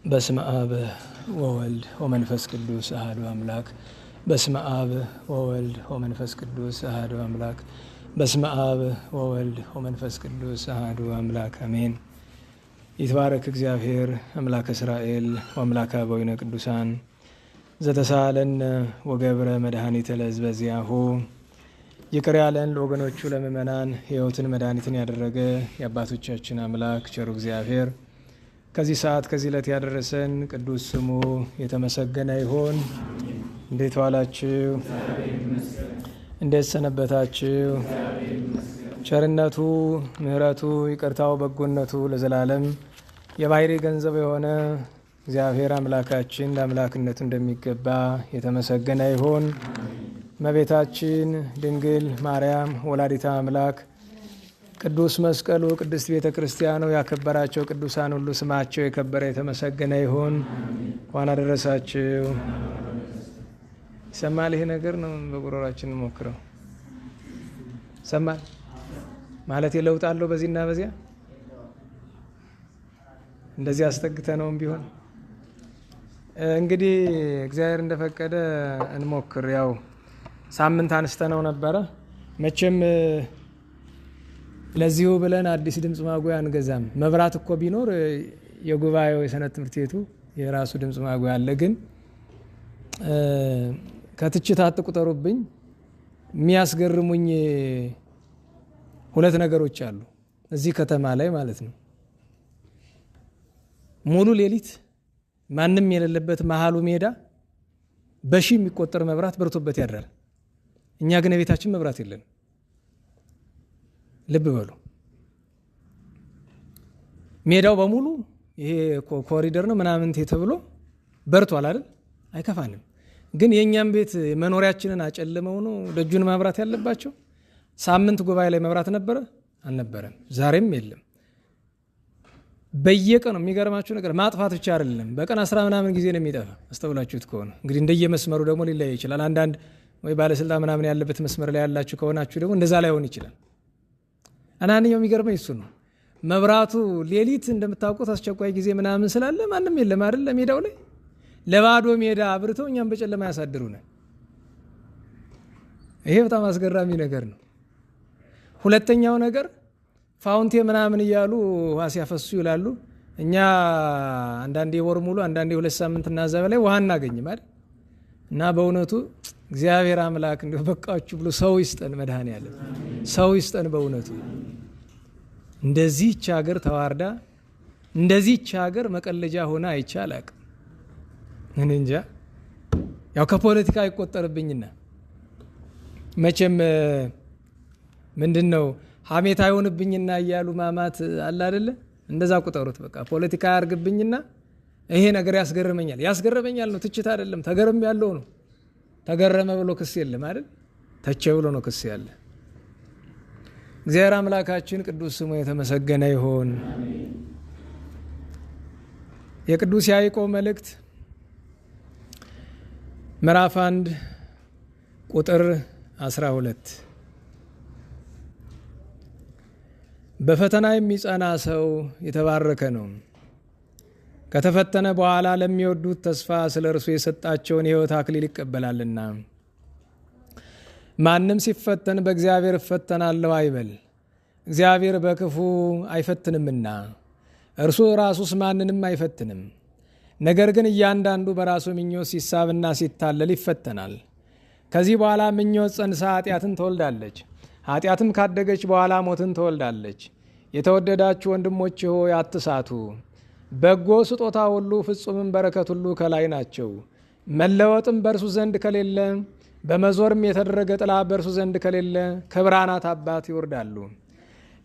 በስመ አብ ወወልድ ወመንፈስ ቅዱስ አሐዱ አምላክ። በስመ አብ ወወልድ ወመንፈስ ቅዱስ አሐዱ አምላክ። በስመ አብ ወወልድ ወመንፈስ ቅዱስ አሐዱ አምላክ አሜን። ይትባረክ እግዚአብሔር አምላከ እስራኤል ወአምላከ አበዊነ ቅዱሳን ዘተሳለነ ወገብረ መድኃኒተ ለሕዝበ ዚአሁ። ይቅር ያለን ለወገኖቹ ለምእመናን ሕይወትን መድኃኒትን ያደረገ የአባቶቻችን አምላክ ቸሩ እግዚአብሔር ከዚህ ሰዓት ከዚህ ዕለት ያደረሰን ቅዱስ ስሙ የተመሰገነ ይሁን። እንዴት ዋላችሁ? እንዴት ሰነበታችሁ? ቸርነቱ፣ ምሕረቱ፣ ይቅርታው፣ በጎነቱ ለዘላለም የባህሪ ገንዘብ የሆነ እግዚአብሔር አምላካችን ለአምላክነቱ እንደሚገባ የተመሰገነ ይሁን። እመቤታችን ድንግል ማርያም ወላዲተ አምላክ ቅዱስ መስቀሉ ቅድስት ቤተ ክርስቲያኑ ያከበራቸው ቅዱሳን ሁሉ ስማቸው የከበረ የተመሰገነ ይሁን። እንኳን አደረሳችሁ። ይሰማል? ይሄ ነገር ነው። በጉሮሯችን ሞክረው ይሰማል ማለት ለውጥ አለው በዚህና በዚያ እንደዚህ አስጠግተ ነውም ቢሆን እንግዲህ እግዚአብሔር እንደፈቀደ እንሞክር። ያው ሳምንት አንስተነው ነበረ። መቼም ለዚሁ ብለን አዲስ ድምፅ ማጉያ አንገዛም። መብራት እኮ ቢኖር የጉባኤው የሰንበት ትምህርት ቤቱ የራሱ ድምፅ ማጉያ አለ። ግን ከትችት አትቁጠሩብኝ። የሚያስገርሙኝ ሁለት ነገሮች አሉ እዚህ ከተማ ላይ ማለት ነው። ሙሉ ሌሊት ማንም የሌለበት መሀሉ ሜዳ በሺ የሚቆጠር መብራት በርቶበት ያድራል። እኛ ግን የቤታችን መብራት የለንም። ልብ በሉ። ሜዳው በሙሉ ይሄ ኮሪደር ነው ምናምን ተብሎ በርቷል አይደል? አይከፋንም። ግን የእኛም ቤት መኖሪያችንን አጨልመው ነው ደጁን ማብራት ያለባቸው። ሳምንት ጉባኤ ላይ መብራት ነበረ? አልነበረም። ዛሬም የለም። በየቀኑ የሚገርማችሁ ነገር ማጥፋት ብቻ አይደለም፣ በቀን 10 ምናምን ጊዜ ነው የሚጠፋ። አስተውላችሁት ከሆነ እንግዲህ እንደየመስመሩ ደግሞ ሊለያይ ይችላል። አንዳንድ ወይ ባለስልጣን ምናምን ያለበት መስመር ላይ ያላችሁ ከሆናችሁ ደግሞ እንደዛ ላይሆን ይችላል። አናንኛው የሚገርመኝ እሱ ነው። መብራቱ ሌሊት እንደምታውቁት አስቸኳይ ጊዜ ምናምን ስላለ ማንም የለም አይደል? ለሜዳው ላይ ለባዶ ሜዳ አብርተው እኛም በጨለማ ያሳድሩናል። ይሄ በጣም አስገራሚ ነገር ነው። ሁለተኛው ነገር ፋውንቴ ምናምን እያሉ ውሃ ሲያፈሱ ይላሉ። እኛ አንዳንዴ ወር ሙሉ አንዳንዴ 2 ሳምንት እና እዛ በላይ ውሃ እናገኝም አይደል? እና በእውነቱ እግዚአብሔር አምላክ እንደው በቃችሁ ብሎ ሰው ይስጠን፣ መድኃኔዓለም ሰው ይስጠን። በእውነቱ እንደዚህች ሀገር ተዋርዳ እንደዚህች ሀገር መቀለጃ ሆና አይቼ አላቅም። እኔ እንጃ። ያው ከፖለቲካ አይቆጠርብኝና መቼም ምንድን ነው ሀሜት አይሆንብኝና እያሉ ማማት አለ አይደለ? እንደዛ ቁጠሩት። በቃ ፖለቲካ ያርግብኝና ይሄ ነገር ያስገርመኛል። ያስገርመኛል ነው፣ ትችት አይደለም። ተገርም ያለው ነው። ተገረመ ብሎ ክስ የለም አይደል? ተቸ ብሎ ነው ክስ ያለ። እግዚአብሔር አምላካችን ቅዱስ ስሙ የተመሰገነ ይሁን። የቅዱስ ያዕቆብ መልእክት ምዕራፍ 1 ቁጥር 12 በፈተና የሚጸና ሰው የተባረከ ነው፣ ከተፈተነ በኋላ ለሚወዱት ተስፋ ስለ እርሱ የሰጣቸውን የሕይወት አክሊል ይቀበላልና። ማንም ሲፈተን በእግዚአብሔር እፈተናለሁ አይበል፣ እግዚአብሔር በክፉ አይፈትንምና እርሱ ራሱስ ማንንም አይፈትንም። ነገር ግን እያንዳንዱ በራሱ ምኞት ሲሳብና ሲታለል ይፈተናል። ከዚህ በኋላ ምኞት ጸንሳ ኃጢአትን ትወልዳለች፣ ኃጢአትም ካደገች በኋላ ሞትን ትወልዳለች። የተወደዳችሁ ወንድሞች ሆይ አትሳቱ። በጎ ስጦታ ሁሉ ፍጹምም በረከት ሁሉ ከላይ ናቸው። መለወጥም በእርሱ ዘንድ ከሌለ፣ በመዞርም የተደረገ ጥላ በእርሱ ዘንድ ከሌለ ከብርሃናት አባት ይወርዳሉ።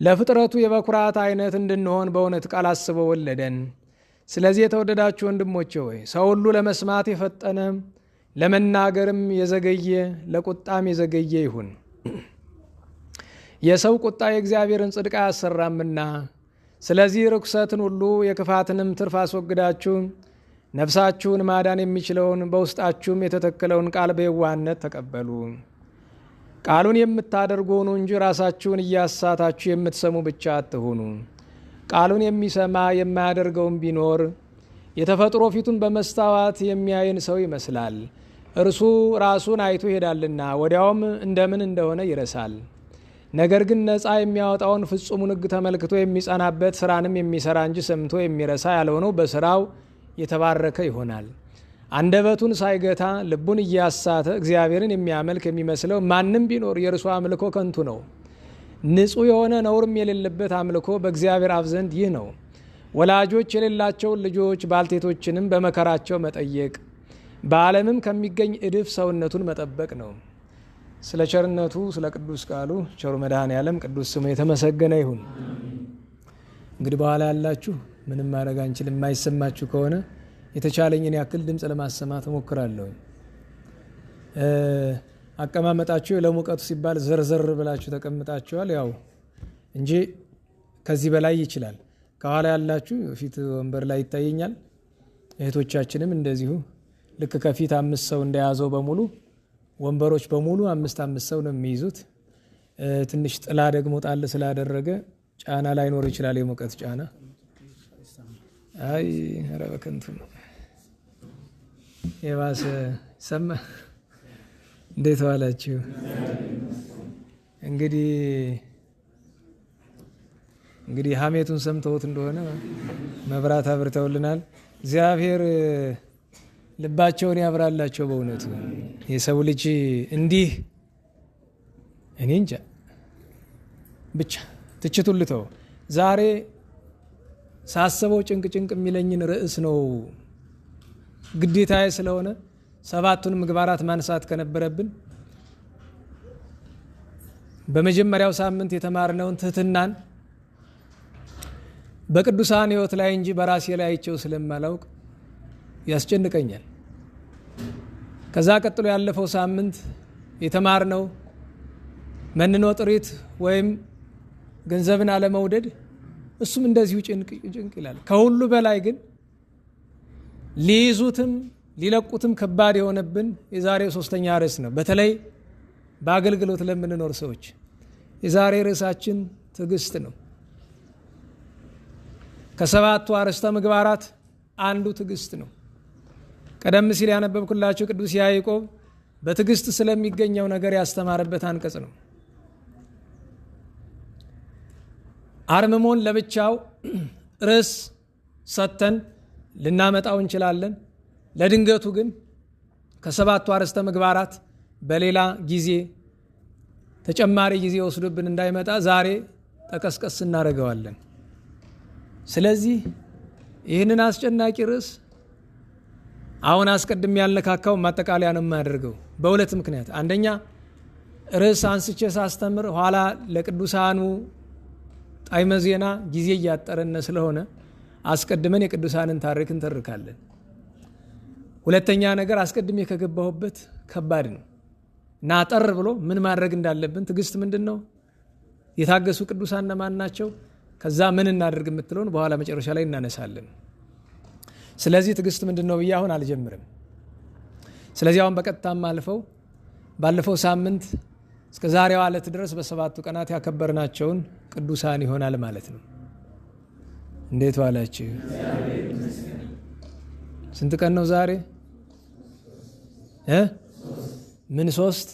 ለፍጥረቱ የበኩራት አይነት እንድንሆን በእውነት ቃል አስቦ ወለደን። ስለዚህ የተወደዳችሁ ወንድሞች ሆይ ሰው ሁሉ ለመስማት የፈጠነ ለመናገርም የዘገየ ለቁጣም የዘገየ ይሁን። የሰው ቁጣ የእግዚአብሔርን ጽድቅ አያሰራምና። ስለዚህ ርኩሰትን ሁሉ የክፋትንም ትርፍ አስወግዳችሁ ነፍሳችሁን ማዳን የሚችለውን በውስጣችሁም የተተከለውን ቃል በየዋህነት ተቀበሉ። ቃሉን የምታደርጉ ሁኑ እንጂ ራሳችሁን እያሳታችሁ የምትሰሙ ብቻ አትሁኑ። ቃሉን የሚሰማ የማያደርገውም ቢኖር የተፈጥሮ ፊቱን በመስታወት የሚያይን ሰው ይመስላል። እርሱ ራሱን አይቶ ይሄዳልና ወዲያውም እንደምን እንደሆነ ይረሳል። ነገር ግን ነፃ የሚያወጣውን ፍጹሙን ሕግ ተመልክቶ የሚጸናበት ስራንም የሚሰራ እንጂ ሰምቶ የሚረሳ ያልሆነው በስራው የተባረከ ይሆናል። አንደበቱን ሳይገታ ልቡን እያሳተ እግዚአብሔርን የሚያመልክ የሚመስለው ማንም ቢኖር የእርሱ አምልኮ ከንቱ ነው። ንጹሕ የሆነ ነውርም የሌለበት አምልኮ በእግዚአብሔር አብ ዘንድ ይህ ነው። ወላጆች የሌላቸውን ልጆች ባልቴቶችንም በመከራቸው መጠየቅ፣ በዓለምም ከሚገኝ እድፍ ሰውነቱን መጠበቅ ነው። ስለ ቸርነቱ ስለ ቅዱስ ቃሉ ቸሩ መድኃኔዓለም ቅዱስ ስሙ የተመሰገነ ይሁን። እንግዲህ በኋላ ያላችሁ ምንም ማድረግ አንችልም። የማይሰማችሁ ከሆነ የተቻለኝን ያክል ድምፅ ለማሰማት እሞክራለሁ። አቀማመጣችሁ ለሙቀቱ ሲባል ዘርዘር ብላችሁ ተቀምጣችኋል ያው እንጂ ከዚህ በላይ ይችላል። ከኋላ ያላችሁ ፊት ወንበር ላይ ይታየኛል። እህቶቻችንም እንደዚሁ ልክ ከፊት 5 ሰው እንደያዘው በሙሉ ወንበሮች በሙሉ 5 ሰው ነው የሚይዙት። ትንሽ ጥላ ደግሞ ጣል ስላደረገ ጫና ላይኖር ይችላል፣ የሙቀት ጫና። አይ ኧረ በከንቱ ነው የባሰ ሰማ። እንዴት ዋላችሁ? እንግዲህ ሀሜቱን ሰምተውት እንደሆነ መብራት አብርተውልናል። እግዚአብሔር ልባቸውን ያብራላቸው። በእውነቱ የሰው ልጅ እንዲህ እኔ እንጃ ብቻ ትችቱን ልተው። ዛሬ ሳስበው ጭንቅ የሚለኝን ርዕስ ነው ግዴታዬ ስለሆነ 7ቱን ምግባራት ማንሳት ከነበረብን በመጀመሪያው ሳምንት የተማርነውን ትህትናን በቅዱሳን ሕይወት ላይ እንጂ በራሴ ላይ አይቼው ስለማላውቅ ያስጨንቀኛል። ከዛ ቀጥሎ ያለፈው ሳምንት የተማርነው መንኖ ጥሪት ወይም ገንዘብን አለመውደድ፣ እሱም እንደዚሁ ጭንቅ ይላል። ከሁሉ በላይ ግን ሊይዙትም ሊለቁትም ከባድ የሆነብን የዛሬው 3ኛ ርዕስ ነው። በተለይ በአገልግሎት ለምንኖር ሰዎች የዛሬ ርዕሳችን ትዕግስት ነው። ከ7ቱ አርዕስተ ምግባራት አንዱ ትዕግስት ነው። ቀደም ሲል ያነበብኩላችሁ ቅዱስ ያዕቆብ በትዕግስት ስለሚገኘው ነገር ያስተማረበት አንቀጽ ነው። አርምሞን ለብቻው ርዕስ ሰጥተን ልናመጣው እንችላለን። ለድንገቱ ግን ከ7ቱ አርዕስተ ምግባራት በሌላ ጊዜ ተጨማሪ ጊዜ ወስዶብን እንዳይመጣ ዛሬ ጠቀስቀስ እናደርገዋለን። ስለዚህ ይህንን አስጨናቂ ርዕስ አሁን አስቀድም ያልነካካው ማጠቃለያ ነው የማደርገው በሁለት ምክንያት። አንደኛ ርዕስ አንስቼ ሳስተምር ኋላ ለቅዱሳኑ ጣዕመ ዜና ጊዜ እያጠረን ስለሆነ አስቀድመን የቅዱሳንን ታሪክ እንተርካለን። ሁለተኛ ነገር አስቀድሜ ከገባሁበት ከባድ ነው እና አጠር ብሎ ምን ማድረግ እንዳለብን፣ ትዕግስት ምንድን ነው፣ የታገሱ ቅዱሳን እነማን ናቸው፣ ከዛ ምን እናደርግ የምትለውን በኋላ መጨረሻ ላይ እናነሳለን። ስለዚህ ትዕግስት ምንድን ነው ብዬ አሁን አልጀምርም። ስለዚህ አሁን በቀጥታም ባለፈው ሳምንት እስከ ዛሬዋ ዕለት ድረስ በ7ቱ ቀናት ያከበርናቸውን ቅዱሳን ይሆናል ማለት ነው። እንዴት ዋላችሁ? ስንት ቀን ነው ዛሬ? ምን 3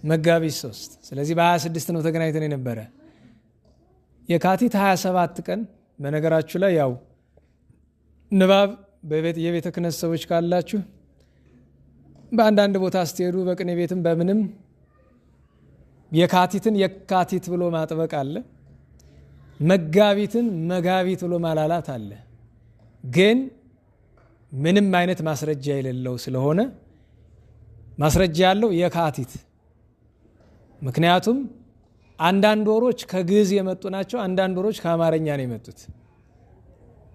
መጋቢት 3። ስለዚህ በ26 ነው ተገናኝተን የነበረ። የካቲት 27 ቀን በነገራችሁ ላይ ያው ንባብ የቤተ ክህነት ሰዎች ካላችሁ በአንዳንድ ቦታ ስትሄዱ በቅኔ ቤትም በምንም የካቲትን የካቲት ብሎ ማጥበቅ አለ፣ መጋቢትን መጋቢት ብሎ ማላላት አለ። ግን ምንም አይነት ማስረጃ የሌለው ስለሆነ ማስረጃ ያለው የካቲት። ምክንያቱም አንዳንድ ወሮች ከግዕዝ የመጡ ናቸው፣ አንዳንድ ወሮች ከአማርኛ ነው የመጡት።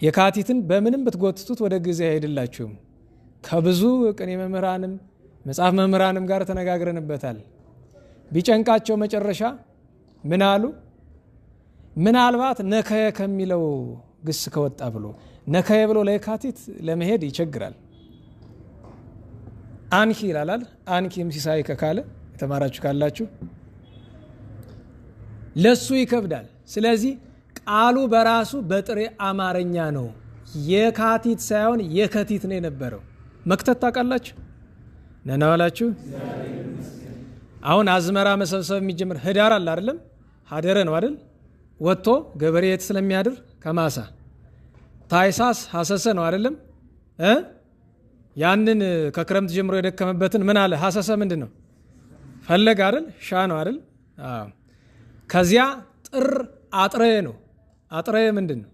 የካቲትን በምንም ብትጎትቱት ወደ ግዕዝ አይሄድላችሁም። ከብዙ ቅኔ መምህራንም መጽሐፍ መምህራንም ጋር ተነጋግረንበታል። ቢጨንቃቸው መጨረሻ ምን አሉ? ምናልባት ነከየ ከሚለው ግስ ከወጣ ብሎ ነከየ ብሎ ለየካቲት ለመሄድ ይቸግራል። አንኪ ይላል። አንኪም ሲሳይ ከካለ የተማራችሁ ካላችሁ ለሱ ይከብዳል። ስለዚህ ቃሉ በራሱ በጥሬ አማርኛ ነው የካቲት ሳይሆን የከቲት ነው የነበረው። መክተት ታውቃላችሁ? ነና ዋላችሁ። አሁን አዝመራ መሰብሰብ የሚጀምር ህዳር አለ አይደለም? ሀደረ ነው አይደል? ወጥቶ ገበሬ የት ስለሚያድር ከማሳ ታይሳስ ሀሰሰ ነው አይደለም? ያንን ከክረምት ጀምሮ የደከመበትን ምን አለ? ሀሰሰ ምንድን ነው? ፈለግ አይደል? ሻ ነው አይደል? ከዚያ ጥር አጥረየ ነው። አጥረየ ምንድን ነው?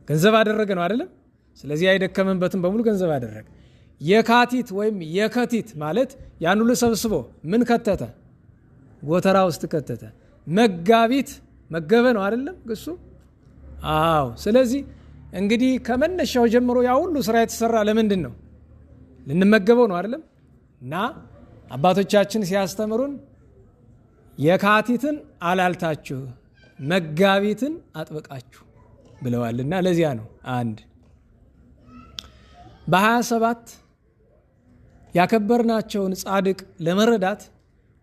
ገንዘብ አደረገ ነው አይደለም? ስለዚህ የደከመበትን በሙሉ ገንዘብ አደረገ። የካቲት ወይም የከቲት ማለት ያን ሁሉ ሰብስቦ ምን ከተተ? ጎተራ ውስጥ ከተተ። መጋቢት መገበ ነው አይደለም? እሱ አዎ። ስለዚህ እንግዲህ ከመነሻው ጀምሮ ያ ሁሉ ስራ የተሰራ ለምንድን ነው? ልንመገበው ነው አይደለም? እና አባቶቻችን ሲያስተምሩን የካቲትን አላልታችሁ መጋቢትን አጥብቃችሁ ብለዋልና ለዚያ ነው። አንድ በ27 ያከበርናቸውን ጻድቅ ለመረዳት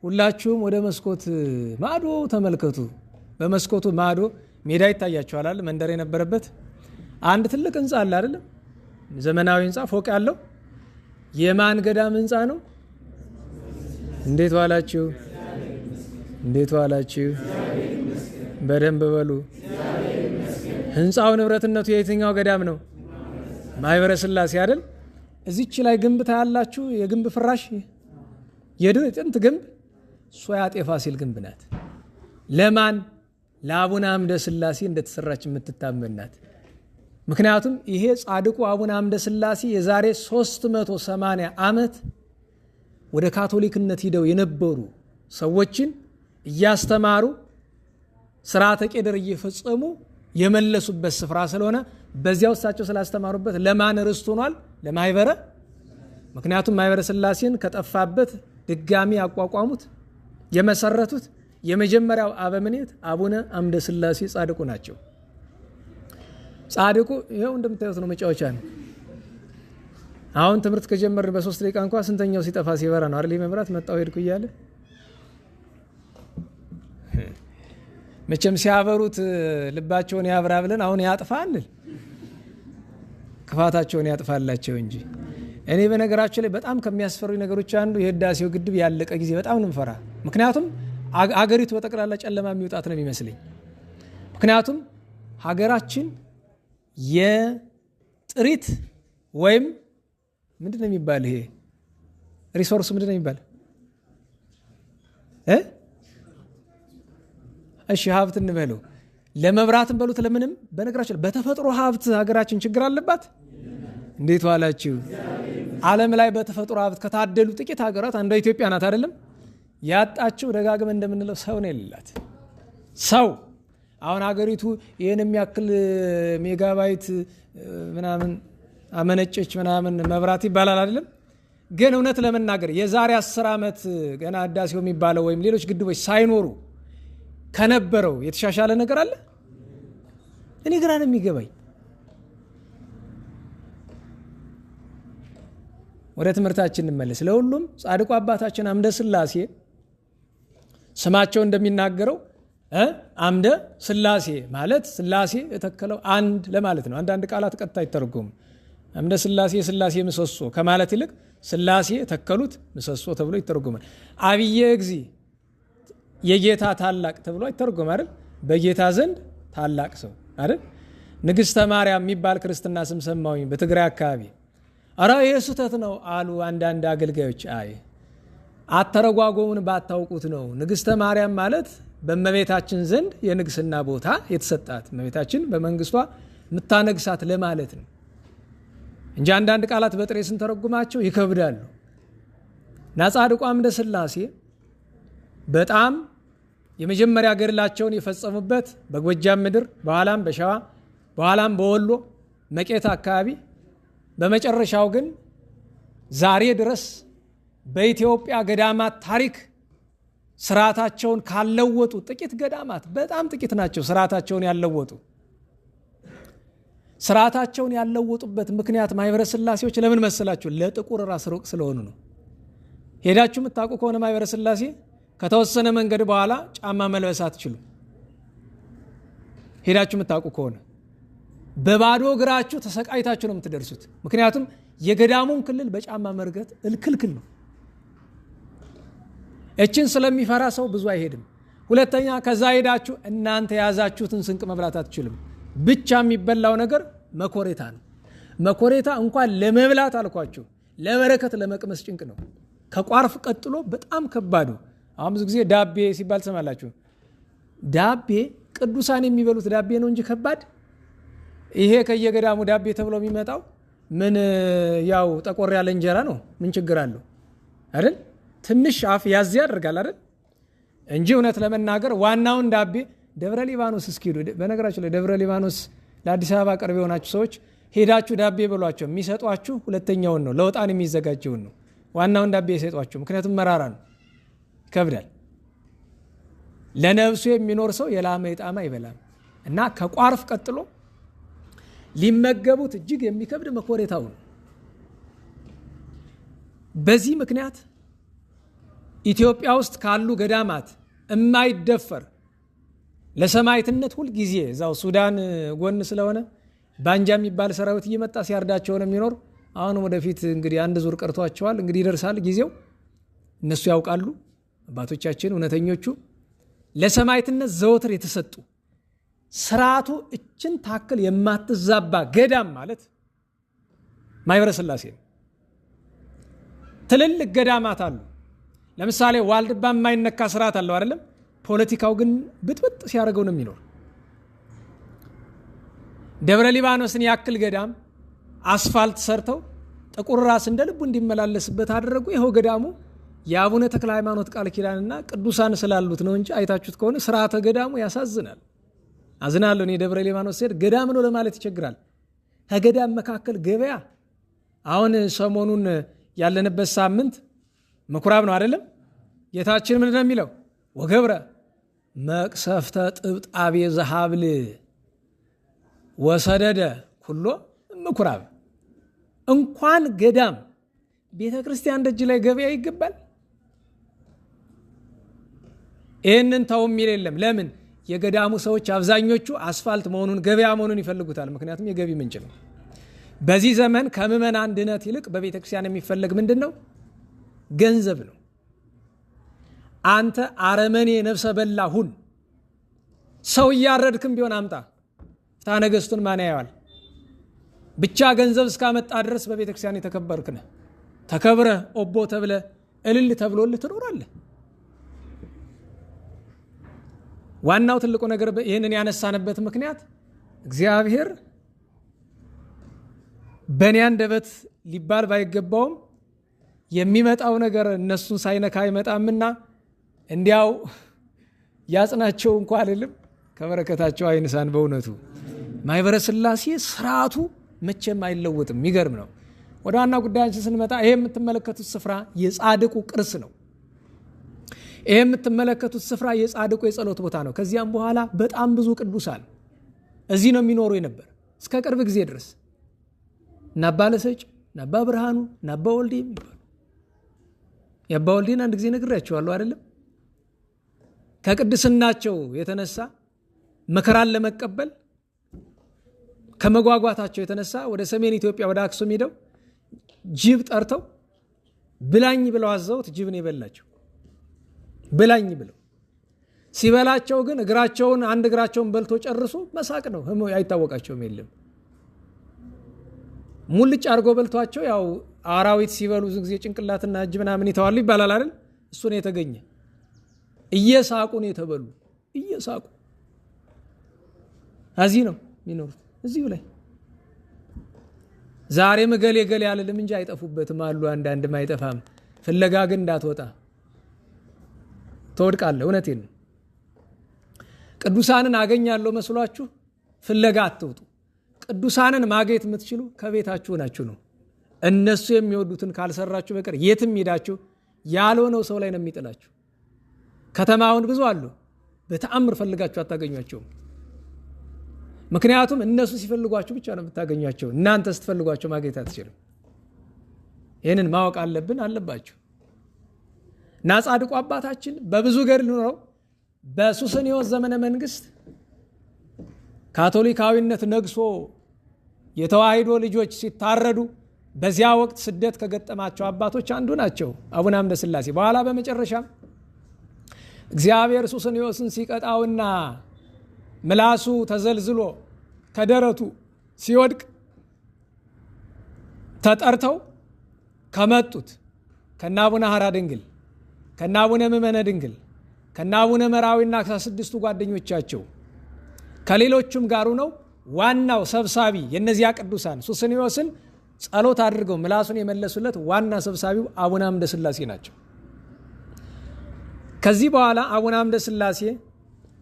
ሁላችሁም ወደ መስኮት ማዶ ተመልከቱ። በመስኮቱ ማዶ ሜዳ ይታያችኋል፣ መንደር የነበረበት አንድ ትልቅ ህንፃ አለ አይደለም? ዘመናዊ ህንፃ ፎቅ ያለው የማን ገዳም ህንፃ ነው? እንዴት ዋላችሁ? እንዴት ዋላችሁ? በደንብ በሉ። ህንፃው ንብረትነቱ የየትኛው ገዳም ነው? ማህበረ ሥላሴ አይደል? እዚች ላይ ግንብ ታያላችሁ። የግንብ ፍራሽ የጥንት ግንብ እሷ የአጤ ፋሲል ግንብ ናት። ለማን? ለአቡነ አምደ ሥላሴ እንደተሰራች የምትታመን ናት። ምክንያቱም ይሄ ጻድቁ አቡነ አምደ ሥላሴ የዛሬ 380 ዓመት ወደ ካቶሊክነት ሂደው የነበሩ ሰዎችን እያስተማሩ ስርዓተ ቄደር እየፈጸሙ የመለሱበት ስፍራ ስለሆነ በዚያው እሳቸው ስላስተማሩበት ለማን ርስት ሆኗል? ለማህበረ። ምክንያቱም ማህበረ ሥላሴን ከጠፋበት ድጋሚ ያቋቋሙት የመሰረቱት የመጀመሪያው አበምኔት አቡነ አምደ ሥላሴ ጻድቁ ናቸው። ጻድቁ ይኸው እንደምታዩት ነው፣ መጫወቻ ነው። አሁን ትምህርት ከጀመርን በ3 ደቂቃ እንኳ ስንተኛው ሲጠፋ ሲበራ ነው አይደል? መብራት መጣው ሄድኩ እያለ መቼም ሲያበሩት ልባቸውን ያብራ ብለን አሁን ያጥፋል፣ ክፋታቸውን ያጥፋላቸው እንጂ። እኔ በነገራቸው ላይ በጣም ከሚያስፈሩ ነገሮች አንዱ የህዳሴው ግድብ ያለቀ ጊዜ በጣም ነው የምፈራ። ምክንያቱም አገሪቱ በጠቅላላ ጨለማ የሚወጣት ነው የሚመስለኝ። ምክንያቱም ሀገራችን የጥሪት ወይም ምንድን ነው የሚባል ይሄ ሪሶርስ ምንድን ነው የሚባል እሺ ሀብት እንበለው፣ ለመብራትም በሉት ለምንም። በነገራችን በተፈጥሮ ሀብት ሀገራችን ችግር አለባት። እንዴት ዋላችሁ? ዓለም ላይ በተፈጥሮ ሀብት ከታደሉ ጥቂት ሀገራት አንዷ ኢትዮጵያ ናት አይደለም? ያጣችው ደጋግመን እንደምንለው ሰው ነው የሌላት። ሰው አሁን ሀገሪቱ ይህን የሚያክል ሜጋባይት ምናምን አመነጨች ምናምን መብራት ይባላል አይደለም? ግን እውነት ለመናገር የዛሬ 10 ዓመት ገና ህዳሴው የሚባለው ወይም ሌሎች ግድቦች ሳይኖሩ ከነበረው የተሻሻለ ነገር አለ? እኔ ግራ ነው የሚገባኝ። ወደ ትምህርታችን እንመለስ። ለሁሉም ጻድቁ አባታችን አምደ ሥላሴ ስማቸው እንደሚናገረው አምደ ሥላሴ ማለት ሥላሴ የተከለው አንድ ለማለት ነው። አንዳንድ ቃላት ቀጥታ አይተረጎሙም። አምደ ሥላሴ የሥላሴ ምሰሶ ከማለት ይልቅ ሥላሴ የተከሉት ምሰሶ ተብሎ ይተረጎማል። አብየ እግዚ የጌታ ታላቅ ተብሎ አይተረጎም አይደል? በጌታ ዘንድ ታላቅ ሰው አይደል? ንግሥተ ማርያም የሚባል ክርስትና ስም ሰማሁኝ በትግራይ አካባቢ። ኧረ ይህ ስህተት ነው አሉ አንዳንድ አገልጋዮች። አይ አተረጓጎሙን ባታውቁት ነው። ንግሥተ ማርያም ማለት በእመቤታችን ዘንድ የንግስና ቦታ የተሰጣት እመቤታችን በመንግስቷ የምታነግሳት ለማለት ነው እንጂ አንዳንድ ቃላት በጥሬ ስንተረጉማቸው ይከብዳሉ። ጻድቁ አምደ ሥላሴ በጣም የመጀመሪያ ገድላቸውን የፈጸሙበት በጎጃም ምድር፣ በኋላም በሸዋ፣ በኋላም በወሎ መቄት አካባቢ፣ በመጨረሻው ግን ዛሬ ድረስ በኢትዮጵያ ገዳማት ታሪክ ስርዓታቸውን ካለወጡ ጥቂት ገዳማት በጣም ጥቂት ናቸው። ስርዓታቸውን ያለወጡ ስርዓታቸውን ያለወጡበት ምክንያት ማህበረ ሥላሴዎች ለምን መሰላችሁ? ለጥቁር ራስ ሩቅ ስለሆኑ ነው። ሄዳችሁ የምታውቁ ከሆነ ማህበረ ሥላሴ ከተወሰነ መንገድ በኋላ ጫማ መልበስ አትችሉ። ሄዳችሁ የምታውቁ ከሆነ በባዶ እግራችሁ ተሰቃይታችሁ ነው የምትደርሱት። ምክንያቱም የገዳሙን ክልል በጫማ መርገጥ ክልክል ነው። እችን ስለሚፈራ ሰው ብዙ አይሄድም። ሁለተኛ ከዛ ሄዳችሁ እናንተ የያዛችሁትን ስንቅ መብላት አትችልም። ብቻ የሚበላው ነገር መኮሬታ ነው። መኮሬታ እንኳን ለመብላት አልኳችሁ ለበረከት ለመቅመስ ጭንቅ ነው። ከቋርፍ ቀጥሎ በጣም ከባዱ። አሁን ብዙ ጊዜ ዳቤ ሲባል ሰማላችሁ። ዳቤ ቅዱሳን የሚበሉት ዳቤ ነው እንጂ ከባድ ይሄ ከየገዳሙ ዳቤ ተብሎ የሚመጣው ምን ያው ጠቆር ያለ እንጀራ ነው። ምን ችግር አለው አይደል? ትንሽ አፍ ያዝ ያደርጋል አይደል? እንጂ እውነት ለመናገር ዋናውን ዳቤ ደብረ ሊባኖስ እስኪሄዱ፣ በነገራችሁ ላይ ደብረ ሊባኖስ ለአዲስ አበባ ቅርብ የሆናችሁ ሰዎች ሄዳችሁ ዳቤ በሏቸው። የሚሰጧችሁ ሁለተኛውን ነው፣ ለውጣን የሚዘጋጀውን ነው። ዋናውን ዳቤ የሰጧችሁ፣ ምክንያቱም መራራ ነው፣ ይከብዳል። ለነፍሱ የሚኖር ሰው የላመ የጣማ አይበላም። እና ከቋርፍ ቀጥሎ ሊመገቡት እጅግ የሚከብድ መኮሬታው ነው። በዚህ ምክንያት ኢትዮጵያ ውስጥ ካሉ ገዳማት የማይደፈር ለሰማዕትነት ሁል ጊዜ እዛው ሱዳን ጎን ስለሆነ ባንጃ የሚባል ሰራዊት እየመጣ ሲያርዳቸው ነው የሚኖር። አሁን ወደፊት እንግዲህ አንድ ዙር ቀርቷቸዋል። እንግዲህ ይደርሳል ጊዜው፣ እነሱ ያውቃሉ አባቶቻችን እውነተኞቹ። ለሰማዕትነት ዘወትር የተሰጡ ስርዓቱ እችን ታክል የማትዛባ ገዳም ማለት ማኅበረ ሥላሴ ነው። ትልልቅ ገዳማት አሉ። ለምሳሌ ዋልድባ የማይነካ ስርዓት አለው አይደለም? ፖለቲካው ግን ብጥብጥ ሲያደርገው ነው የሚኖር። ደብረ ሊባኖስን ያክል ገዳም አስፋልት ሰርተው ጥቁር ራስ እንደ ልቡ እንዲመላለስበት አደረጉ። ይኸው ገዳሙ የአቡነ ተክለ ሃይማኖት ቃል ኪዳንና ቅዱሳን ስላሉት ነው እንጂ አይታችሁት ከሆነ ስርዓተ ገዳሙ ያሳዝናል። አዝናለሁ። እኔ ደብረ ሊባኖስ ሲሄድ ገዳም ነው ለማለት ይቸግራል። ከገዳም መካከል ገበያ፣ አሁን ሰሞኑን ያለንበት ሳምንት ምኩራብ ነው አይደለም? ጌታችን ምንድን ነው የሚለው? ወገብረ መቅሰፍተ ጥብጣቤ ዘሀብል ወሰደደ ኩሎ ምኩራብ። እንኳን ገዳም ቤተ ክርስቲያን ደጅ ላይ ገበያ ይገባል? ይህንን ተው የሚል የለም። ለምን? የገዳሙ ሰዎች አብዛኞቹ አስፋልት መሆኑን ገበያ መሆኑን ይፈልጉታል። ምክንያቱም የገቢ ምንጭ ነው። በዚህ ዘመን ከምዕመናን ድነት ይልቅ በቤተ ክርስቲያን የሚፈለግ ምንድን ነው? ገንዘብ ነው። አንተ አረመኔ ነፍሰ በላ ሁን፣ ሰው እያረድክም ቢሆን አምጣ። ፍትሐ ነገሥቱን ማን ያየዋል? ብቻ ገንዘብ እስካመጣ ድረስ በቤተ ክርስቲያን የተከበርክ ነህ። ተከብረህ ኦቦ ተብለ እልል ተብሎልህ ትኖራለህ። ዋናው ትልቁ ነገር ይህንን ያነሳንበት ምክንያት እግዚአብሔር በእኔ አንደበት ሊባል ባይገባውም የሚመጣው ነገር እነሱን ሳይነካ አይመጣምና እንዲያው ያጽናቸው እንኳ አይደለም፣ ከበረከታቸው አይንሳን። በእውነቱ ማኅበረ ሥላሴ ስርዓቱ መቼም አይለወጥም። የሚገርም ነው። ወደ ዋና ጉዳያችን ስንመጣ ይሄ የምትመለከቱት ስፍራ የጻድቁ ቅርስ ነው። ይሄ የምትመለከቱት ስፍራ የጻድቁ የጸሎት ቦታ ነው። ከዚያም በኋላ በጣም ብዙ ቅዱሳን እዚህ ነው የሚኖሩ የነበር እስከ ቅርብ ጊዜ ድረስ። እና አባ ለሰጭ፣ እና አባ ብርሃኑ፣ እና አባ ወልዴ የሚባሉ የአባ ወልዴን አንድ ጊዜ ነግሬያቸዋለሁ አይደለም? ከቅድስናቸው የተነሳ መከራን ለመቀበል ከመጓጓታቸው የተነሳ ወደ ሰሜን ኢትዮጵያ ወደ አክሱም ሄደው ጅብ ጠርተው ብላኝ ብለው አዘውት ጅብን የበላቸው። ብላኝ ብለው ሲበላቸው ግን እግራቸውን አንድ እግራቸውን በልቶ ጨርሶ መሳቅ ነው። አይታወቃቸውም የለም። ሙልጭ አድርጎ በልቷቸው፣ ያው አራዊት ሲበሉ ብዙ ጊዜ ጭንቅላትና እጅ ምናምን ይተዋሉ ይባላል አይደል? እሱ ነው የተገኘ። እየሳቁ ነው የተበሉ፣ እየሳቁ እዚህ ነው የሚኖሩት፣ እዚሁ ላይ። ዛሬም ገሌ ገሌ ያለልም እንጂ አይጠፉበትም አሉ። አንዳንድም አይጠፋም። ፍለጋ ግን እንዳትወጣ ትወድቃለህ። እውነቴን ነው። ቅዱሳንን አገኛለሁ መስሏችሁ ፍለጋ አትውጡ። ቅዱሳንን ማግኘት የምትችሉ ከቤታችሁ ናችሁ ነው። እነሱ የሚወዱትን ካልሰራችሁ በቀር የትም ሄዳችሁ ያልሆነው ሰው ላይ ነው የሚጥላችሁ። ከተማውን ብዙ አሉ፣ በተአምር ፈልጋችሁ አታገኟቸውም። ምክንያቱም እነሱ ሲፈልጓችሁ ብቻ ነው የምታገኟቸው። እናንተ ስትፈልጓቸው ማግኘት አትችልም። ይህንን ማወቅ አለባችሁ። እና ጻድቁ አባታችን በብዙ ገድል ኖረው በሱስንዮስ ዘመነ መንግስት ካቶሊካዊነት ነግሶ የተዋሕዶ ልጆች ሲታረዱ በዚያ ወቅት ስደት ከገጠማቸው አባቶች አንዱ ናቸው አቡነ አምደ ሥላሴ። በኋላ በመጨረሻም እግዚአብሔር ሱስንዮስን ሲቀጣውና ምላሱ ተዘልዝሎ ከደረቱ ሲወድቅ ተጠርተው ከመጡት ከነ አቡነ ሐራ ድንግል፣ ከነ አቡነ ምእመነ ድንግል፣ ከነ አቡነ መራዊና ከስድስቱ ጓደኞቻቸው ከሌሎቹም ጋሩ ነው ዋናው ሰብሳቢ የነዚያ ቅዱሳን ሱስንዮስን ጸሎት አድርገው ምላሱን የመለሱለት ዋና ሰብሳቢው አቡነ አምደ ሥላሴ ናቸው። ከዚህ በኋላ አቡነ አምደ ሥላሴ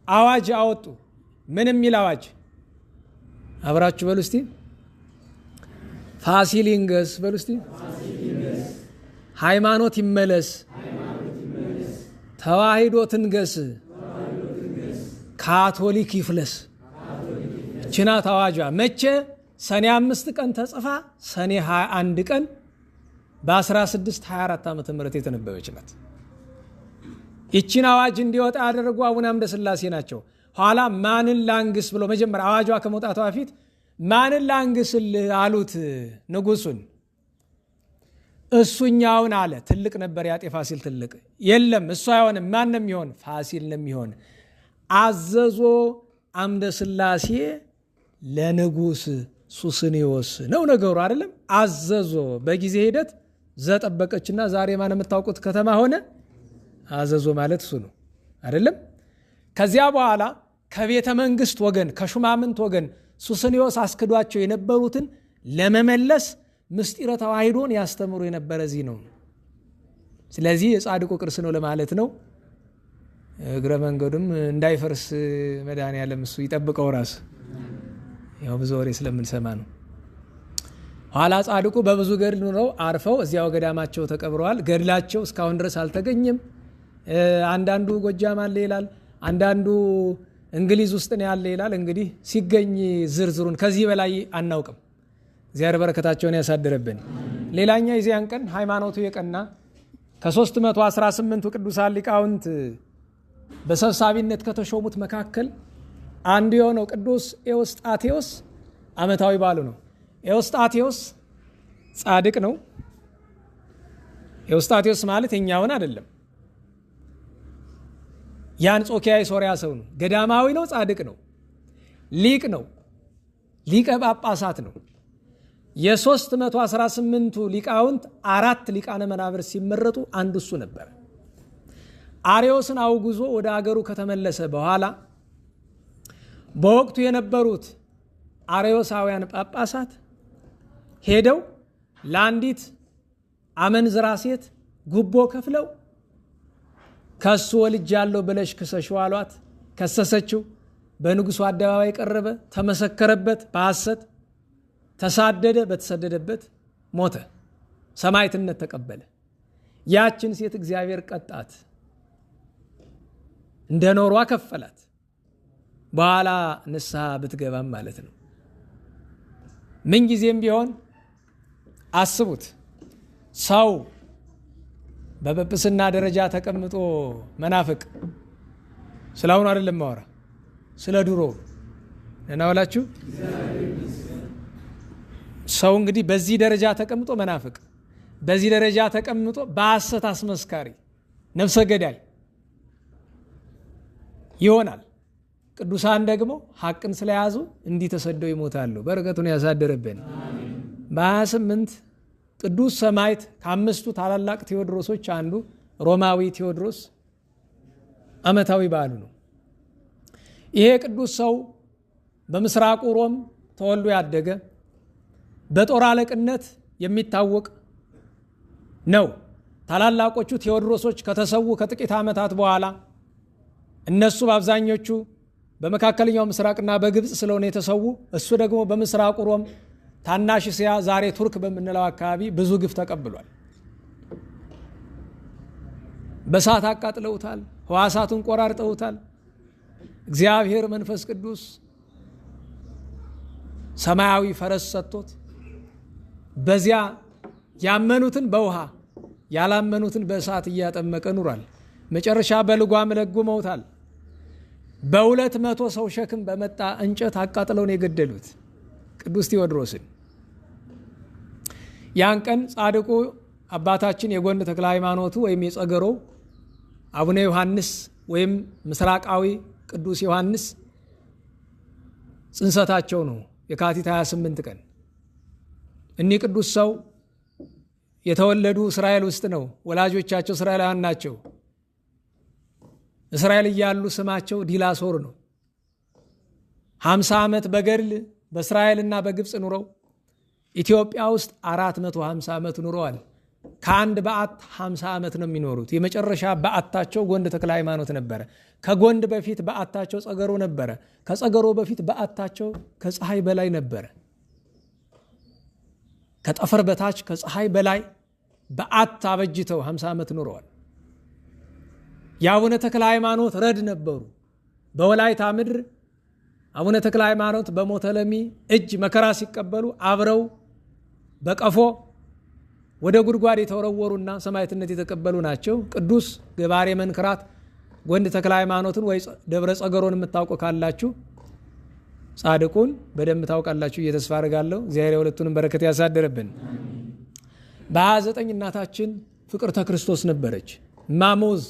አዋጅ አወጡ። ምን የሚል አዋጅ? አብራችሁ በሉ እስቲ። ፋሲል ይንገስ በሉ እስቲ። ሃይማኖት ይመለስ፣ ተዋሕዶ ትንገስ፣ ካቶሊክ ይፍለስ። ችናት አዋጇ መቼ? ሰኔ 5 ቀን ተጽፋ ሰኔ 21 ቀን በ1624 ዓመተ ምህረት የተነበበች ናት። ይቺን አዋጅ እንዲወጣ ያደረጉ አቡነ አምደ ሥላሴ ናቸው። ኋላ ማንን ላንግስ ብሎ መጀመሪያ አዋጇ ከመውጣቷ በፊት ማንን ላንግስልህ አሉት ንጉሱን። እሱኛውን አለ። ትልቅ ነበር ያጤ ፋሲል ትልቅ። የለም እሱ አይሆንም። ማን ነው የሚሆን? ፋሲል ነው የሚሆን። አዘዞ አምደ ሥላሴ ለንጉስ ሱስንዮስ ነው ነገሩ አይደለም። አዘዞ በጊዜ ሂደት ዘጠበቀችና ዛሬ ማን የምታውቁት ከተማ ሆነ። አዘዞ ማለት እሱ ነው አይደለም። ከዚያ በኋላ ከቤተ መንግስት ወገን ከሹማምንት ወገን ሱስንዮስ አስክዷቸው የነበሩትን ለመመለስ ምስጢረ ተዋሕዶን ያስተምሩ የነበረ እዚህ ነው። ስለዚህ የጻድቁ ቅርስ ነው ለማለት ነው። እግረ መንገዱም እንዳይፈርስ መድኃኔዓለም እሱ ይጠብቀው ራስ። ያው ብዙ ወሬ ስለምንሰማ ነው። ኋላ ጻድቁ በብዙ ገድል ኑረው አርፈው እዚያው ገዳማቸው ተቀብረዋል። ገድላቸው እስካሁን ድረስ አልተገኘም። አንዳንዱ ጎጃም አለ ይላል፣ አንዳንዱ እንግሊዝ ውስጥ ነው ያለ ይላል። እንግዲህ ሲገኝ ዝርዝሩን ከዚህ በላይ አናውቅም። እግዚአብሔር በረከታቸውን ያሳድረብን። ሌላኛ የዚያን ቀን ሃይማኖቱ የቀና ከ318ቱ ቅዱሳን ሊቃውንት በሰብሳቢነት ከተሾሙት መካከል አንዱ የሆነው ቅዱስ ኤዎስጣቴዎስ ዓመታዊ በዓሉ ነው። ኤዎስጣቴዎስ ጻድቅ ነው። ኤዎስጣቴዎስ ማለት የኛውን አይደለም፣ የአንጾኪያ የሶርያ ሰው ነው። ገዳማዊ ነው፣ ጻድቅ ነው፣ ሊቅ ነው፣ ሊቀ ጳጳሳት ነው። የ318ቱ ሊቃውንት 4 ሊቃነ መናብርት ሲመረጡ አንዱ እሱ ነበር። አርዮስን አውግዞ ወደ አገሩ ከተመለሰ በኋላ በወቅቱ የነበሩት አርዮሳውያን ጳጳሳት ሄደው ለአንዲት አመንዝራ ሴት ጉቦ ከፍለው ከሱ ወልጃለሁ ብለሽ ክሰሽው አሏት። ከሰሰችው። በንጉሱ አደባባይ ቀረበ፣ ተመሰከረበት። በሐሰት ተሳደደ። በተሰደደበት ሞተ። ሰማዕትነት ተቀበለ። ያችን ሴት እግዚአብሔር ቀጣት፣ እንደ ኖሯ ከፈላት። በኋላ ንስሐ ብትገባም ማለት ነው። ምን ጊዜም ቢሆን አስቡት፣ ሰው በጵጵስና ደረጃ ተቀምጦ መናፍቅ ስለአሁኑ አይደለም ማወራ፣ ስለ ድሮ እናውላችሁ። ሰው እንግዲህ በዚህ ደረጃ ተቀምጦ መናፍቅ፣ በዚህ ደረጃ ተቀምጦ በሐሰት አስመስካሪ፣ ነፍሰ ገዳይ ይሆናል። ቅዱሳን ደግሞ ሐቅን ስለያዙ እንዲህ ተሰደው ይሞታሉ። በረከቱን ያሳደረብን። በ28 ቅዱስ ሰማዕት ከ5ቱ ታላላቅ ቴዎድሮሶች አንዱ ሮማዊ ቴዎድሮስ ዓመታዊ በዓሉ ነው። ይሄ ቅዱስ ሰው በምስራቁ ሮም ተወልዶ ያደገ በጦር አለቅነት የሚታወቅ ነው። ታላላቆቹ ቴዎድሮሶች ከተሰዉ ከጥቂት ዓመታት በኋላ እነሱ በአብዛኞቹ በመካከለኛው ምስራቅና በግብፅ ስለሆነ የተሰዉ፣ እሱ ደግሞ በምስራቁ ሮም ታናሽ እስያ ዛሬ ቱርክ በምንለው አካባቢ ብዙ ግፍ ተቀብሏል። በእሳት አቃጥለውታል፣ ሕዋሳቱን ቆራርጠውታል። እግዚአብሔር መንፈስ ቅዱስ ሰማያዊ ፈረስ ሰጥቶት በዚያ ያመኑትን በውሃ ያላመኑትን በእሳት እያጠመቀ ኑሯል። መጨረሻ በልጓም ለጉመውታል። በ200 ሰው ሸክም በመጣ እንጨት አቃጥለውን የገደሉት። ቅዱስ ቴዎድሮስን። ያን ቀን ጻድቁ አባታችን የጎንድ ተክለ ሃይማኖቱ ወይም የጸገሮው አቡነ ዮሐንስ ወይም ምስራቃዊ ቅዱስ ዮሐንስ ጽንሰታቸው ነው። የካቲት 28 ቀን እኒህ ቅዱስ ሰው የተወለዱ እስራኤል ውስጥ ነው። ወላጆቻቸው እስራኤላውያን ናቸው። እስራኤል እያሉ ስማቸው ዲላሶር ነው። 50 ዓመት በገድል በእስራኤልና በግብፅ ኑረው ኢትዮጵያ ውስጥ 450 ዓመት ኑረዋል። ከአንድ በዓት 50 ዓመት ነው የሚኖሩት። የመጨረሻ በዓታቸው ጎንድ ተክለ ሃይማኖት ነበረ። ከጎንድ በፊት በዓታቸው ጸገሮ ነበረ። ከጸገሮ በፊት በዓታቸው ከፀሐይ በላይ ነበረ። ከጠፈር በታች ከፀሐይ በላይ በዓት አበጅተው 50 ዓመት ኑረዋል። የአቡነ ተክለ ሃይማኖት ረድ ነበሩ። በወላይታ ምድር አቡነ ተክለ ሃይማኖት በሞተለሚ እጅ መከራ ሲቀበሉ አብረው በቀፎ ወደ ጉድጓድ የተወረወሩና ሰማዕትነት የተቀበሉ ናቸው። ቅዱስ ገባሬ መንክራት ጎንድ ተክለ ሃይማኖትን ወይ ደብረ ጸገሮን የምታውቁ ካላችሁ ጻድቁን በደንብ ታውቃላችሁ እየተስፋ አድርጋለሁ። እግዚአብሔር የሁለቱንም በረከት ያሳደረብን። በ29 እናታችን ፍቅርተ ክርስቶስ ነበረች። ማሞዝ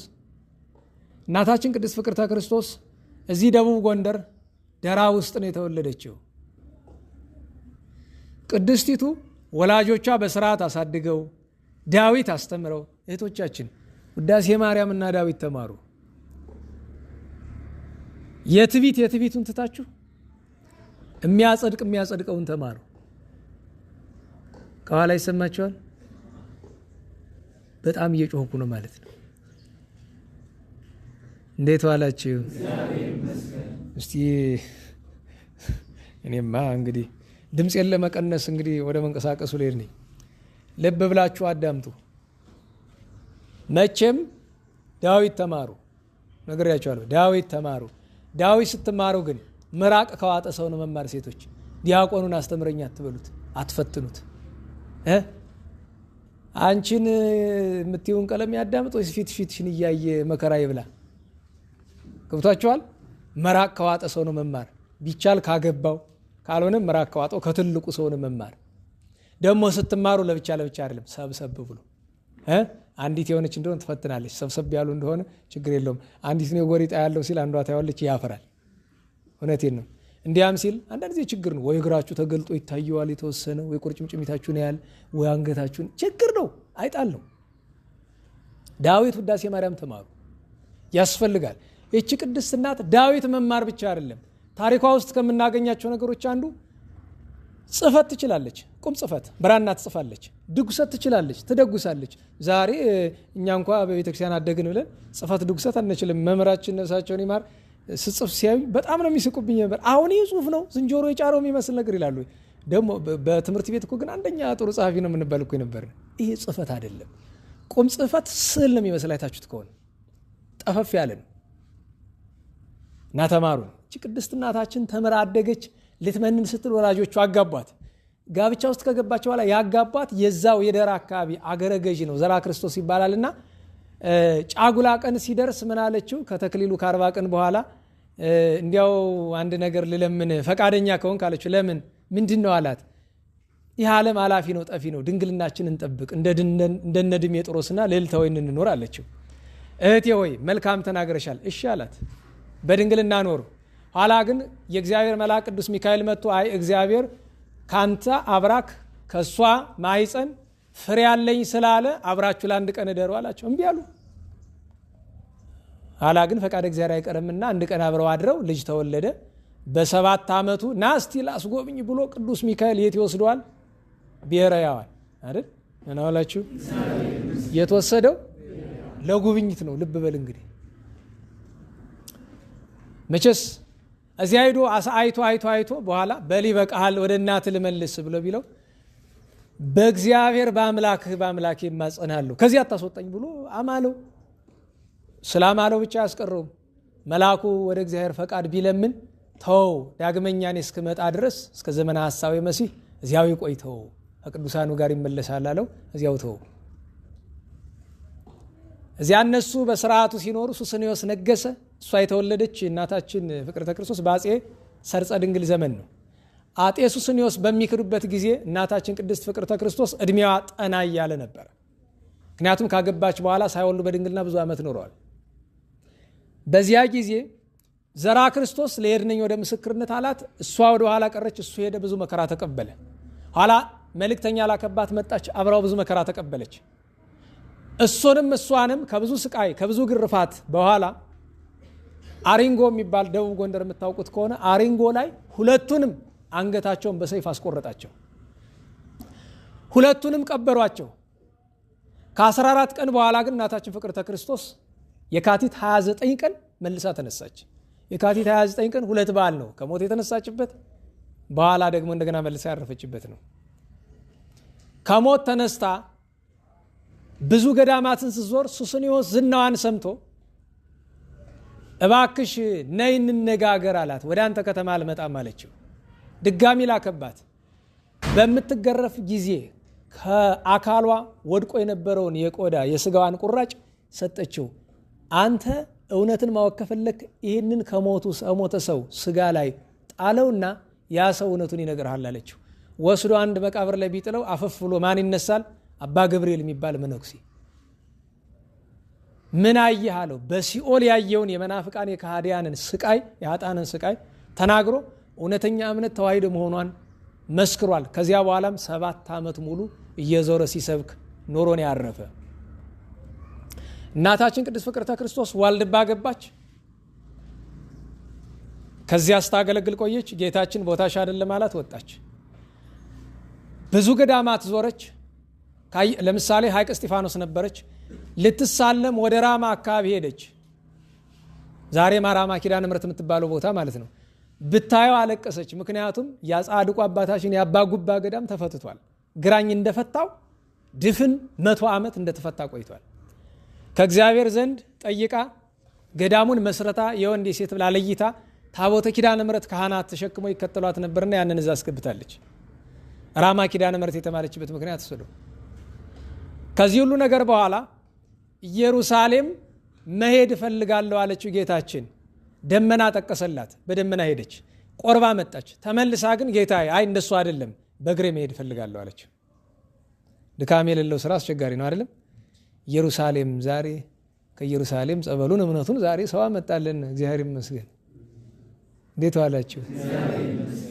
እናታችን ቅድስት ፍቅርተ ክርስቶስ እዚህ ደቡብ ጎንደር ደራ ውስጥ ነው የተወለደችው። ቅድስቲቱ ወላጆቿ በስርዓት አሳድገው ዳዊት አስተምረው፣ እህቶቻችን ውዳሴ ማርያምና ዳዊት ተማሩ። የትቢቱን ትታችሁ የሚያጸድቀውን ተማሩ። ከኋላ ይሰማችኋል። በጣም እየጮህኩ ነው ማለት ነው። እንዴት ዋላችሁ? እስቲ እኔማ እንግዲህ ድምፄን ለመቀነስ እንግዲህ ወደ መንቀሳቀሱ ልሄድ ነኝ። ልብ ብላችሁ አዳምጡ። መቼም ዳዊት ተማሩ ነግሬያችኋለሁ። ዳዊት ተማሩ። ዳዊት ስትማሩ ግን ምራቅ ከዋጠ ሰው ነው መማር። ሴቶች ዲያቆኑን አስተምረኝ አትበሉት፣ አትፈትኑት። አንቺን የምትይውን ቀለም ያዳምጥ ወይስ ፊትሽን እያየ መከራ ይብላ? ገብቷችኋል? ምራቅ ከዋጠ ሰው ነው መማር። ቢቻል ካገባው፣ ካልሆነም ምራቅ ከዋጠው ከትልቁ ሰው ነው መማር። ደግሞ ስትማሩ ለብቻ አይደለም፣ ሰብሰብ ብሎ አንዲት የሆነች እንደሆነ ትፈትናለች። ሰብሰብ ያሉ እንደሆነ ችግር የለውም። አንዲት ነው ጎሪጣ ያለው ሲል አንዷ ታያለች፣ ያፈራል። እውነቴን ነው። እንዲያም ሲል አንዳንድ ጊዜ ችግር ነው። ወይ እግራችሁ ተገልጦ ይታየዋል የተወሰነ፣ ወይ ቁርጭምጭሚታችሁን ያህል፣ ወይ አንገታችሁን። ችግር ነው፣ አይጣል ነው። ዳዊት ውዳሴ ማርያም ተማሩ፣ ያስፈልጋል። ይቺ ቅድስት እናት ዳዊት መማር ብቻ አይደለም፣ ታሪኳ ውስጥ ከምናገኛቸው ነገሮች አንዱ ጽፈት ትችላለች። ቁም ጽፈት ብራና ትጽፋለች። ድጉሰት ትችላለች፣ ትደጉሳለች። ዛሬ እኛ እንኳ በቤተክርስቲያን አደግን ብለን ጽፈት ድጉሰት አንችልም። መምህራችን ነፍሳቸውን ይማር ስጽፍ ሲያዩ በጣም ነው የሚስቁብኝ ነበር። አሁን ይህ ጽሁፍ ነው ዝንጀሮ የጫረው የሚመስል ነገር ይላሉ። ደግሞ በትምህርት ቤት እኮ ግን አንደኛ ጥሩ ጸሐፊ ነው የምንባል እኮ ነበር። ይሄ ጽፈት አይደለም፣ ቁም ጽፈት ስዕል ነው የሚመስል። አይታችሁት ከሆነ ጠፈፍ ያለ ነው። እና ተማሩ። እቺ ቅድስት እናታችን ተምራ አደገች። ልትመንን ስትል ወላጆቹ አጋቧት። ጋብቻ ውስጥ ከገባች በኋላ ያጋቧት የዛው የደራ አካባቢ አገረ ገዢ ነው፣ ዘራ ክርስቶስ ይባላልና ጫጉላ ቀን ሲደርስ ምን አለችው? ከተክሊሉ ከ40 ቀን በኋላ እንዲያው አንድ ነገር ልለምን ፈቃደኛ ከሆን ካለችው፣ ለምን ምንድን ነው አላት። ይህ ዓለም አላፊ ነው፣ ጠፊ ነው። ድንግልናችን እንጠብቅ እንደነ ድሜጥሮስና ልዕልተ ወይን እንኖር አለችው። እህቴ ሆይ መልካም ተናግረሻል፣ እሺ አላት። በድንግልና ኖሩ። ኋላ ግን የእግዚአብሔር መልአክ ቅዱስ ሚካኤል መጥቶ አይ እግዚአብሔር ካንተ አብራክ ከሷ ማይፀን ፍሬ ያለኝ ስላለ አብራችሁ ለአንድ ቀን እደሩ አላቸው። እምቢ አሉ። ኋላ ግን ፈቃደ እግዚአብሔር አይቀርምና አንድ ቀን አብረው አድረው ልጅ ተወለደ። በ7 ዓመቱ ና እስቲ ላስጎብኝ ብሎ ቅዱስ ሚካኤል የት ይወስደዋል? ብሔረ ሕያዋን አይደል? እናውላችሁ የተወሰደው ለጉብኝት ነው። ልብ በል እንግዲህ መቼስ እዚያ ሄዶ አይቶ በኋላ በል ይበቃሃል ወደ እናት ልመልስ ብሎ ቢለው በእግዚአብሔር በአምላክ የማጸናለሁ ከዚህ አታስወጣኝ ብሎ አማለው። ስላማለው ብቻ ያስቀረውም መልአኩ ወደ እግዚአብሔር ፈቃድ ቢለምን ተው ዳግመኛ እኔ እስክመጣ ድረስ እስከ ዘመነ ሐሳዌ መሲህ እዚያው ይቆይተው ከቅዱሳኑ ጋር ይመለሳል አለው። እዚያው ተው። እዚያ እነሱ በስርዓቱ ሲኖሩ ሱስንዮስ ነገሰ። እሷ የተወለደች እናታችን ፍቅርተ ክርስቶስ በአፄ ሰርጸ ድንግል ዘመን ነው። አጤ ሱስንዮስ በሚክዱበት ጊዜ እናታችን ቅድስት ፍቅርተ ክርስቶስ እድሜዋ ጠና እያለ ነበር። ምክንያቱም ካገባች በኋላ ሳይወልዱ በድንግልና ብዙ ዓመት ኖረዋል። በዚያ ጊዜ ዘራ ክርስቶስ ልሄድ ነኝ ወደ ምስክርነት አላት። እሷ ወደ ኋላ ቀረች፣ እሱ ሄደ፣ ብዙ መከራ ተቀበለ። ኋላ መልእክተኛ ላከባት፣ መጣች፣ አብራው ብዙ መከራ ተቀበለች። እሱንም እሷንም ከብዙ ስቃይ ከብዙ ግርፋት በኋላ አሪንጎ የሚባል ደቡብ ጎንደር የምታውቁት ከሆነ አሪንጎ ላይ ሁለቱንም አንገታቸውን በሰይፍ አስቆረጣቸው። ሁለቱንም ቀበሯቸው። ከ14 ቀን በኋላ ግን እናታችን ፍቅርተ ክርስቶስ የካቲት 29 ቀን መልሳ ተነሳች። የካቲት 29 ቀን ሁለት በዓል ነው፣ ከሞት የተነሳችበት በኋላ ደግሞ እንደገና መልሳ ያረፈችበት ነው። ከሞት ተነስታ ብዙ ገዳማትን ስትዞር ሱስንዮስ ዝናዋን ሰምቶ እባክሽ ነይ እንነጋገር አላት። ወደ አንተ ከተማ አልመጣም አለችው። ድጋሚ ላከባት። በምትገረፍ ጊዜ ከአካሏ ወድቆ የነበረውን የቆዳ የስጋዋን ቁራጭ ሰጠችው። አንተ እውነትን ማወቅ ከፈለክ ይህንን ከሞተ ሰው ስጋ ላይ ጣለውና ያ ሰው እውነቱን ይነግርሃል አለችው። ወስዶ አንድ መቃብር ላይ ቢጥለው አፈፍ ብሎ ማን ይነሳል? አባ ገብርኤል የሚባል መነኩሴ። ምን አየህ አለው። በሲኦል ያየውን የመናፍቃን የካህዲያንን ስቃይ የኃጥአንን ስቃይ ተናግሮ እውነተኛ እምነት ተዋሂዶ መሆኗን መስክሯል። ከዚያ በኋላም 7 ዓመት ሙሉ እየዞረ ሲሰብክ ኖሮን ያረፈ። እናታችን ቅድስት ፍቅርተ ክርስቶስ ዋልድባ ገባች። ከዚያ ስታገለግል ቆየች። ጌታችን ቦታሽ አይደለም ማለት ወጣች። ብዙ ገዳማት ዞረች። ለምሳሌ ሐይቅ እስጢፋኖስ ነበረች። ልትሳለም ወደ ራማ አካባቢ ሄደች። ዛሬ ራማ ኪዳነ ምሕረት የምትባለው ቦታ ማለት ነው። ብታየው አለቀሰች። ምክንያቱም ያጻድቁ አባታችን የአባ ጉባ ገዳም ተፈትቷል። ግራኝ እንደፈታው ድፍን 100 ዓመት እንደተፈታ ቆይቷል። ከእግዚአብሔር ዘንድ ጠይቃ ገዳሙን መስረታ የወንድ የሴት ብላ ለይታ ታቦተ ኪዳነ ምሕረት ካህናት ተሸክሞ ይከተሏት ነበርና ያንን እዛ አስገብታለች። ራማ ኪዳነ ምሕረት የተባለችበት ምክንያት እሱ ነው። ከዚህ ሁሉ ነገር በኋላ ኢየሩሳሌም መሄድ እፈልጋለሁ አለችው ጌታችን። ደመና ጠቀሰላት። በደመና ሄደች። ቆርባ መጣች። ተመልሳ ግን ጌታዬ አይ እንደሱ አይደለም በእግሬ መሄድ እፈልጋለሁ አለች። ድካም የሌለው ስራ አስቸጋሪ ነው አይደለም? ኢየሩሳሌም ዛሬ ከኢየሩሳሌም ጸበሉን እምነቱን ዛሬ ሰው አመጣልን። እግዚአብሔር ይመስገን። እንዴት ዋላችሁ?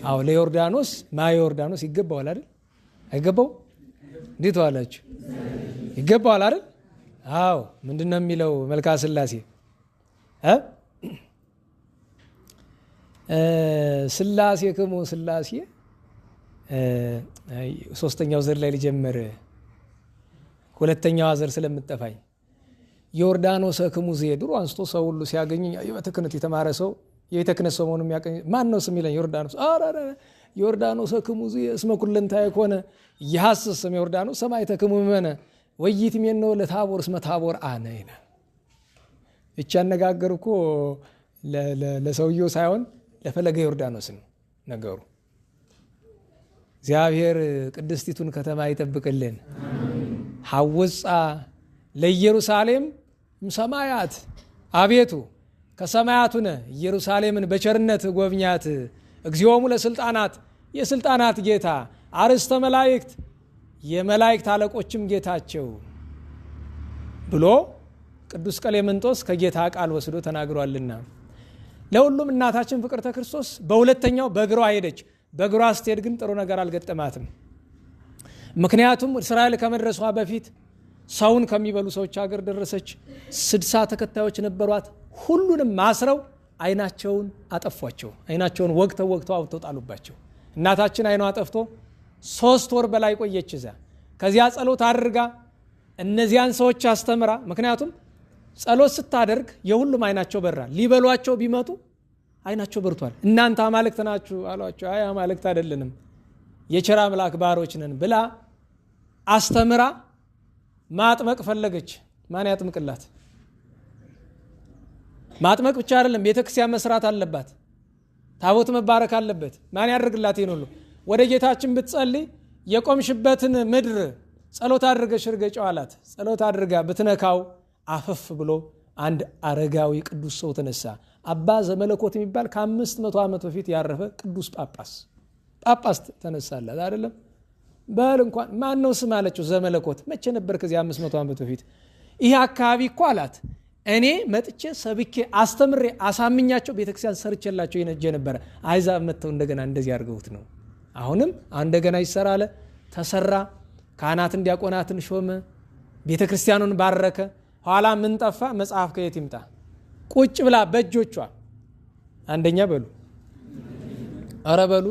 አዎ ለዮርዳኖስ ዮርዳኖስ ይገባዋል አይደል? አይገባው? እንዴት ዋላችሁ? ይገባዋል አይደል? አዎ ምንድነው የሚለው መልክአ ሥላሴ ሥላሴ ክሙ ሥላሴ ሶስተኛው ዘር ላይ ሊጀምር ሁለተኛው ዘር ስለምጠፋኝ ዮርዳኖስ ክሙ ዘድሮ አንስቶ ሰው ሁሉ ሲያገኙኝ የቤተ ክህነት የተማረ ሰው የቤተ ክህነት ሰው መሆኑን የሚያቀኝ ማን ነው ስም ይለኝ። ዮርዳኖስ አረ ዮርዳኖስ ክሙ እስመ ኩለንታየ ኮነ ይሐስስ ስም ዮርዳኖስ ሰማዕተ ክሙ መነ ወይት ሜነው ለታቦር እስመ ታቦር አነ ይላል። እቺ አነጋገር እኮ ለሰውየው ሳይሆን ለፈለገ ዮርዳኖስ ነው ነገሩ። እግዚአብሔር ቅድስቲቱን ከተማ ይጠብቅልን። ሐውፃ ለኢየሩሳሌም ሰማያት አቤቱ ከሰማያቱነ ኢየሩሳሌምን በቸርነት ጎብኛት። እግዚኦሙ ለስልጣናት የስልጣናት ጌታ አርስተ መላእክት የመላእክት አለቆችም ጌታቸው ብሎ ቅዱስ ቀሌምንጦስ ከጌታ ቃል ወስዶ ተናግሯልና ለሁሉም እናታችን ፍቅርተ ክርስቶስ በሁለተኛው በእግሯ ሄደች። በእግሯ ስትሄድ ግን ጥሩ ነገር አልገጠማትም። ምክንያቱም እስራኤል ከመድረሷ በፊት ሰውን ከሚበሉ ሰዎች ሀገር ደረሰች። 60 ተከታዮች ነበሯት። ሁሉንም ማስረው አይናቸውን አጠፏቸው። አይናቸውን ወግተው አውጥተው ጣሉባቸው። እናታችን አይኗ ጠፍቶ 3 ወር በላይ ቆየች እዛ። ከዚያ ጸሎት አድርጋ እነዚያን ሰዎች አስተምራ። ምክንያቱም ጸሎት ስታደርግ የሁሉም አይናቸው በራ። ሊበሏቸው ቢመጡ አይናቸው በርቷል። እናንተ አማልክት ናችሁ አሏቸው። አይ አማልክት አይደለንም የቸር አምላክ ባሮች ነን ብላ አስተምራ ማጥመቅ ፈለገች። ማን ያጥምቅላት? ማጥመቅ ብቻ አይደለም፣ ቤተክርስቲያን መስራት አለባት። ታቦት መባረክ አለበት። ማን ያደርግላት ይሄን ሁሉ? ወደ ጌታችን ብትጸልይ የቆምሽበትን ምድር ጸሎት አድርገሽ እርገጪው አላት። ጸሎት አድርጋ ብትነካው አፈፍ ብሎ አንድ አረጋዊ ቅዱስ ሰው ተነሳ። አባ ዘመለኮት የሚባል ከ500 ዓመት በፊት ያረፈ ቅዱስ ጳጳስ ጳጳስ ተነሳላት አይደለም። በል እንኳን ማን ነው ስም አለችው። ዘመለኮት። መቼ ነበር? ከዚህ 500 ዓመት በፊት። ይህ አካባቢ እኮ አላት እኔ መጥቼ ሰብኬ አስተምሬ አሳምኛቸው ቤተክርስቲያን ሰርቼላቸው ይነጀ ነበረ። አይዛብ መጥተው እንደገና እንደዚህ አድርገውት ነው። አሁንም እንደገና ይሰራ አለ። ተሰራ። ካህናትን ዲያቆናትን ሾመ። ቤተክርስቲያኑን ባረከ። ኋላ ምን ጠፋ? መጽሐፍ ከየት ይምጣ? ቁጭ ብላ በእጆቿ አንደኛ በሉ አረ በሉ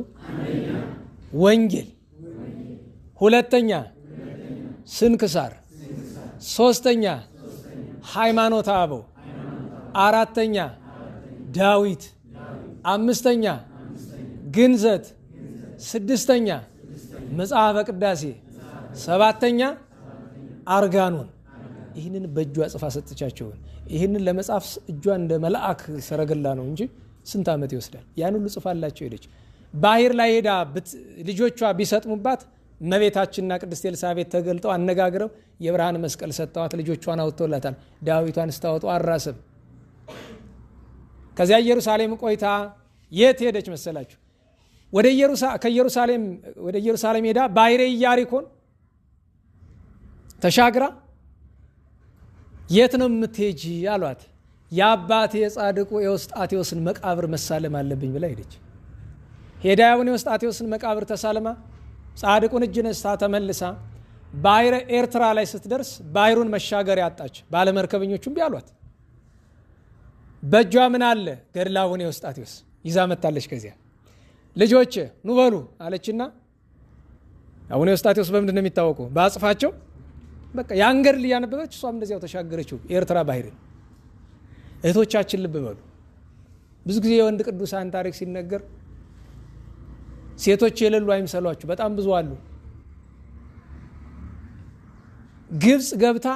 ወንጌል፣ ሁለተኛ ስንክሳር፣ ሶስተኛ ሃይማኖተ አበው፣ አራተኛ ዳዊት፣ አምስተኛ ግንዘት፣ ስድስተኛ መጽሐፈ ቅዳሴ፣ ሰባተኛ አርጋኖን። ይህንን በእጇ ጽፋ ሰጥቻቸውን። ይህንን ለመጻፍ እጇ እንደ መልአክ ሰረገላ ነው እንጂ ስንት ዓመት ይወስዳል? ያን ሁሉ ጽፋላቸው ሄደች። ባህር ላይ ሄዳ ልጆቿ ቢሰጥሙባት እመቤታችንና ቅድስት ኤልሳቤጥ ተገልጠው አነጋግረው የብርሃን መስቀል ሰጥተዋት ልጆቿን አውጥተውላታል። ዳዊቷን ስታወጡ አራስም። ከዚያ ኢየሩሳሌም ቆይታ የት ሄደች መሰላችሁ? ወደ ኢየሩሳሌም ሄዳ ባሕረ ኢያሪኮን ተሻግራ የት ነው የምትሄጂ አሏት። የአባቴ የጻድቁ የውስጣቴዎስን መቃብር መሳለም አለብኝ ብላ ሄደች። ሄዳ ያውን የውስጣቴዎስን መቃብር ተሳልማ ጻድቁን እጅ ነስታ ተመልሳ ባሕረ ኤርትራ ላይ ስትደርስ ባሕሩን መሻገር ያጣች። ባለመርከበኞቹም ቢያሏት በእጇ ምን አለ? ገድለ አቡነ የውስጣቴዎስ ይዛ መታለች። ከዚያ ልጆች ኑ በሉ አለችና አቡነ የውስጣቴዎስ በምንድን ነው የሚታወቁ? በአጽፋቸው በቃ ያን ገድል እያነበበች እሷም እንደዚያው ተሻገረችው የኤርትራ ባሕርን። እህቶቻችን ልብ በሉ። ብዙ ጊዜ የወንድ ቅዱሳን ታሪክ ሲነገር ሴቶች የሌሉ አይምሰሏችሁ፣ በጣም ብዙ አሉ። ግብፅ ገብታ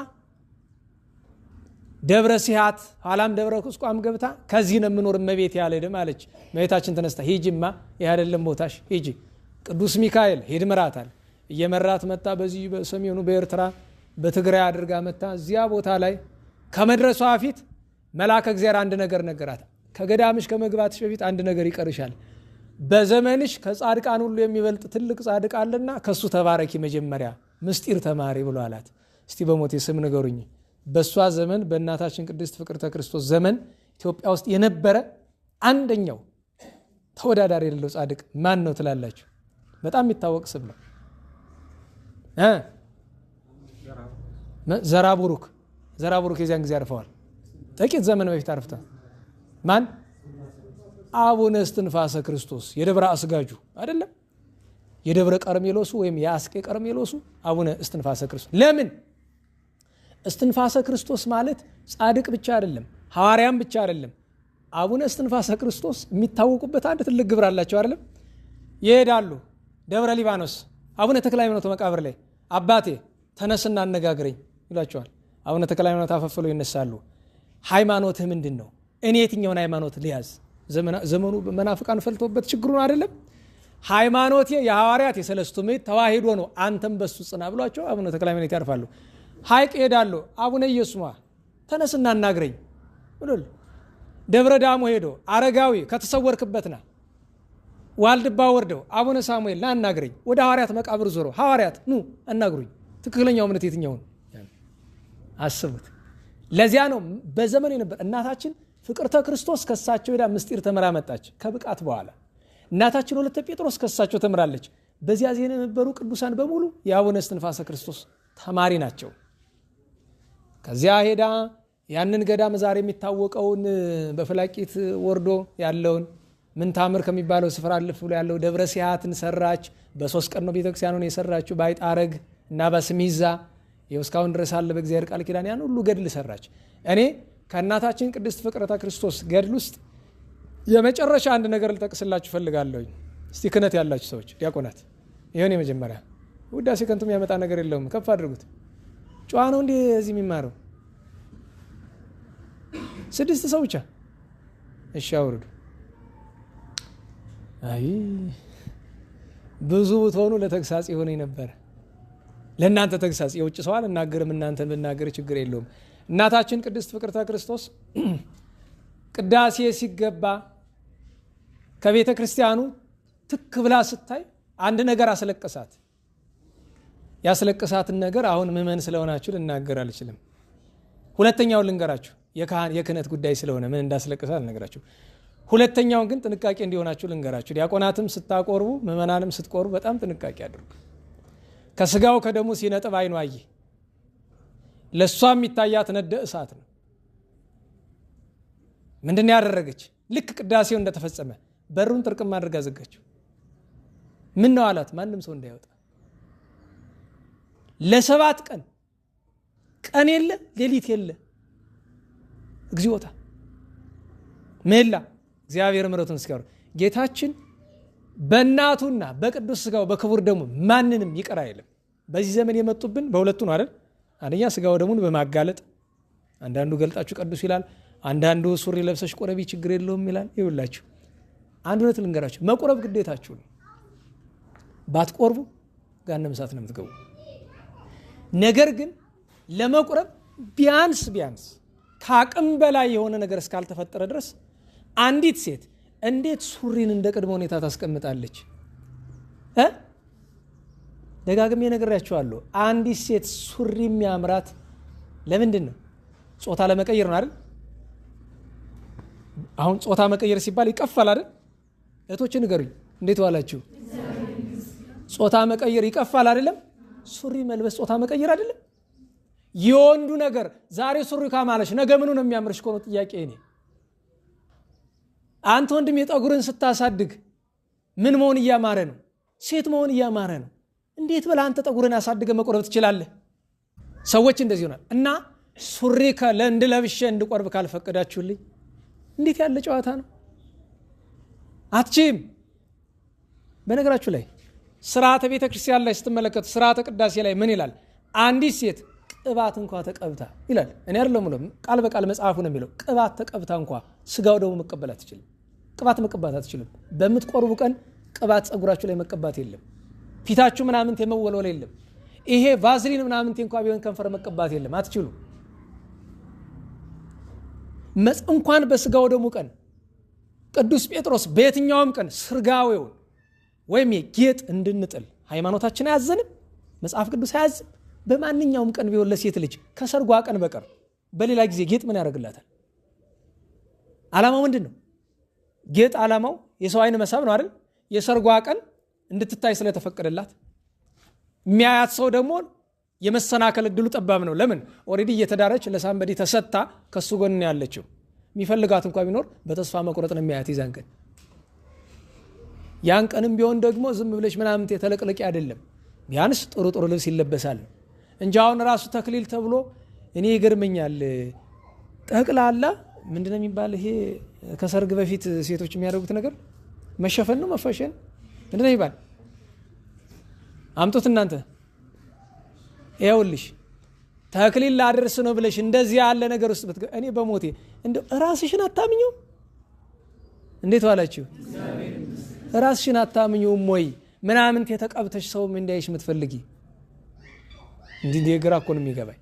ደብረ ሲሃት ኋላም ደብረ ቁስቋም ገብታ ከዚህ ነው የምኖር እመቤት ያለድም አለች። እመቤታችን ተነስታ ሂጂማ ይህ አይደለም ቦታሽ ሂጂ፣ ቅዱስ ሚካኤል ሂድ ምራታል። እየመራት መጣ። በዚህ በሰሜኑ በኤርትራ በትግራይ አድርጋ መጣ። እዚያ ቦታ ላይ ከመድረሷ በፊት መልአከ እግዚአብሔር አንድ ነገር ነገራት። ከገዳምሽ ከመግባትሽ በፊት አንድ ነገር ይቀርሻል። በዘመንሽ ከጻድቃን ሁሉ የሚበልጥ ትልቅ ጻድቅ አለና ከሱ ተባረኪ፣ መጀመሪያ ምስጢር ተማሪ ብሎ አላት። እስቲ በሞቴ ስም ንገሩኝ፣ በእሷ ዘመን በእናታችን ቅድስት ፍቅርተ ክርስቶስ ዘመን ኢትዮጵያ ውስጥ የነበረ አንደኛው ተወዳዳሪ የሌለው ጻድቅ ማን ነው ትላላችሁ? በጣም የሚታወቅ ስም ነው። ዘራቡሩክ የዚያን ጊዜ አርፈዋል። ጥቂት ዘመን በፊት አርፍታ ማን? አቡነ እስትንፋሰ ክርስቶስ የደብረ አስጋጁ አይደለም፣ የደብረ ቀርሜሎሱ ወይም የአስቄ ቀርሜሎሱ አቡነ እስትንፋሰ ክርስቶስ። ለምን? እስትንፋሰ ክርስቶስ ማለት ጻድቅ ብቻ አይደለም፣ ሐዋርያም ብቻ አይደለም። አቡነ እስትንፋሰ ክርስቶስ የሚታወቁበት አንድ ትልቅ ግብር አላቸው አይደለም። ይሄዳሉ ደብረ ሊባኖስ አቡነ ተክለ ሃይማኖት መቃብር ላይ አባቴ ተነስና አነጋግረኝ ይሏቸዋል። አቡነ ተክለ ሃይማኖት አፈፍለው ይነሳሉ። ሃይማኖትህ ምንድን ነው? እኔ የትኛውን ሃይማኖት ልያዝ? ዘመኑ መናፍቃን ፈልቶበት ችግሩን አይደለም። ሃይማኖቴ የሐዋርያት የሰለስቱ ምዕት ተዋሂዶ ነው፣ አንተም በሱ ጽና ብሏቸው አቡነ ተክለ ሃይማኖት ያርፋሉ። ሐይቅ ሄዳሉ። አቡነ ኢየሱስ ተነስና አናግረኝ ብሎል። ደብረ ዳሞ ሄዶ አረጋዊ ከተሰወርክበትና ዋልድባ ወርደው አቡነ ሳሙኤል ና አናግረኝ። ወደ ሐዋርያት መቃብር ዞሮ ሐዋርያት ኑ አናግሩኝ፣ ትክክለኛው እምነት የትኛውን አስቡት። ለዚያ ነው በዘመኑ የነበር እናታችን ፍቅርተ ክርስቶስ ከሳቸው ሄዳ ምስጢር ተመራ መጣች። ከብቃት በኋላ እናታችን ወለተ ጴጥሮስ ከሳቸው ተምራለች። በዚያ ዜና የነበሩ ቅዱሳን በሙሉ የአቡነ እስትንፋሰ ክርስቶስ ተማሪ ናቸው። ከዚያ ሄዳ ያንን ገዳም ዛሬ የሚታወቀውን በፍላቂት ወርዶ ያለውን ምን ታምር ከሚባለው ስፍራ አልፍ ብሎ ያለው ደብረ ሲሃትን ሰራች። በ3 ቀን ነው ቤተክርስቲያኑን የሰራችው። ባይጣረግ እና በስሚዛ የውስካውን ድረስ አለ በእግዚአብሔር ቃል ኪዳን ያን ሁሉ ገድል ሰራች። እኔ ከእናታችን ቅድስት ፍቅርተ ክርስቶስ ገድል ውስጥ የመጨረሻ አንድ ነገር ልጠቅስላችሁ ፈልጋለሁ። እስቲ ክህነት ያላችሁ ሰዎች ዲያቆናት፣ ይሄን የመጀመሪያ ውዳሴ ከንቱም ያመጣ ነገር የለውም፣ ከፍ አድርጉት። ጨዋ ነው እንዴ እዚህ የሚማረው? 6 ሰው ብቻ። እሺ አውርዱ። አይ ብዙ ብትሆኑ ለተግሳጽ ይሆነኝ ነበር። ለእናንተ ተግሳጽ የውጭ ሰው አልናገርም፣ እናንተን ብናገር ችግር የለውም። እናታችን ቅድስት ፍቅርተ ክርስቶስ ቅዳሴ ሲገባ ከቤተ ክርስቲያኑ ትክ ብላ ስታይ አንድ ነገር አስለቀሳት። ያስለቀሳትን ነገር አሁን ምእመን ስለሆናችሁ ልናገር አልችልም። ሁለተኛውን ልንገራችሁ፣ የክህነት ጉዳይ ስለሆነ ምን እንዳስለቀሳት ልነግራችሁ። ሁለተኛውን ግን ጥንቃቄ እንዲሆናችሁ ልንገራችሁ። ዲያቆናትም ስታቆርቡ ምእመናንም ስትቆርቡ በጣም ጥንቃቄ አድርጉ። ከስጋው ከደሙ ሲነጥብ አይኑ አየ። ለሷ የሚታያት ነደ እሳት ነው። ምንድን ያደረገች? ልክ ቅዳሴው እንደተፈጸመ በሩን ጥርቅም አድርጋ ዘጋችው። ምን ነው አላት? ማንም ሰው እንዳይወጣ። ለ7 ቀን ቀን የለ ሌሊት የለ እግዚኦታ ሜላ እግዚአብሔር ምሕረቱን እስኪያወር ጌታችን በእናቱና በቅዱስ ስጋው በክቡር ደሙ ማንንም ይቅር አይልም። በዚህ ዘመን የመጡብን በሁለቱ ነው አይደል? አንደኛ ስጋው ደሙን በማጋለጥ አንዳንዱ ገልጣችሁ ቀድሱ ይላል፣ አንዳንዱ ሱሪ ለብሰሽ ቆረቢ ችግር የለውም ይላል። ይውላችሁ አንድ ሁለት ልንገራችሁ፣ መቆረብ ግዴታችሁ ነው። ባትቆርቡ ገሃነመ እሳት ነው የምትገቡ። ነገር ግን ለመቆረብ ቢያንስ ከአቅም በላይ የሆነ ነገር እስካልተፈጠረ ድረስ አንዲት ሴት እንዴት ሱሪን እንደ ቅድመ ሁኔታ ታስቀምጣለች? ደጋግሜ ነግሬያችኋለሁ። አንዲት ሴት ሱሪ የሚያምራት ለምንድን ነው? ጾታ ለመቀየር ነው አይደል? አሁን ጾታ መቀየር ሲባል ይቀፋል አይደል? እህቶች ንገሩኝ፣ እንዴት ዋላችሁ? ጾታ መቀየር ይቀፋል አይደለም? ሱሪ መልበስ ጾታ መቀየር አይደለም? የወንዱ ነገር ዛሬ ሱሪ ካማለሽ ነገ ምኑ ነው የሚያምርሽ? ኮኖ ጥያቄ እኔ አንተ ወንድም የጠጉርን ስታሳድግ ምን መሆን እያማረ ነው? ሴት መሆን እያማረ ነው። እንዴት ብለህ አንተ ጠጉርን አሳድገ መቆረብ ትችላለህ? ሰዎች እንደዚህ ይሆናል። እና ሱሪ እንድለብሼ እንድቆርብ ካልፈቀዳችሁልኝ እንዴት ያለ ጨዋታ ነው? አትችም። በነገራችሁ ላይ ስርዓተ ቤተ ክርስቲያን ላይ ስትመለከቱ ስርዓተ ቅዳሴ ላይ ምን ይላል? አንዲት ሴት ቅባት እንኳ ተቀብታ ይላል። እኔ አይደለም ነው ቃል በቃል መጽሐፉ ነው የሚለው። ቅባት ተቀብታ እንኳ ስጋው ደግሞ መቀበል አትችልም። ቅባት መቀባት አትችልም። በምትቆርቡ ቀን ቅባት ጸጉራችሁ ላይ መቀባት የለም። ፊታችሁ ምናምን የመወልወል የለም። ይሄ ቫዝሊን ምናምን እንኳ ቢሆን ከንፈር መቀባት የለም። አትችሉ። እንኳን በስጋው ደግሞ ቀን ቅዱስ ጴጥሮስ በየትኛውም ቀን ስርጋዌውን ወይም የጌጥ እንድንጥል ሃይማኖታችን አያዘንም፣ መጽሐፍ ቅዱስ አያዝም። በማንኛውም ቀን ቢሆን ለሴት ልጅ ከሰርጓ ቀን በቀር በሌላ ጊዜ ጌጥ ምን ያደርግላታል? ዓላማው ምንድን ነው? ጌጥ ዓላማው የሰው አይን መሳብ ነው አይደል? የሰርጓ ቀን እንድትታይ ስለተፈቀደላት የሚያያት ሰው ደግሞ የመሰናከል እድሉ ጠባብ ነው። ለምን? ኦሬዲ እየተዳረች ለሳምበዲ ተሰጥታ ከሱ ጎን ያለችው። የሚፈልጋት እንኳን ቢኖር በተስፋ መቁረጥ ነው የሚያያት ይዛን ቀን። ያን ቀንም ቢሆን ደግሞ ዝም ብለሽ ምናምን ተለቅለቂ አይደለም። ቢያንስ ጥሩ ልብስ ይለበሳል እንጂ አሁን ራሱ ተክሊል ተብሎ እኔ ይገርመኛል። ጠቅላላ ምንድነው የሚባል ይሄ ከሰርግ በፊት ሴቶች የሚያደርጉት ነገር መሸፈን ነው መፈሸን ምንድነው ይባል? አምጡት እናንተ። ይኸውልሽ ተክሊል ላደርስ ነው ብለሽ እንደዚህ ያለ ነገር ውስጥ እኔ በሞቴ እንደ ራስሽን አታምኚው? እንዴት ዋላችሁ? ራስሽን አታምኚውም ወይ? ምናምን ተቀብተሽ ሰው ምን እንዳይሽ የምትፈልጊ እንዲህ የግራ እኮ ነው የሚገባኝ።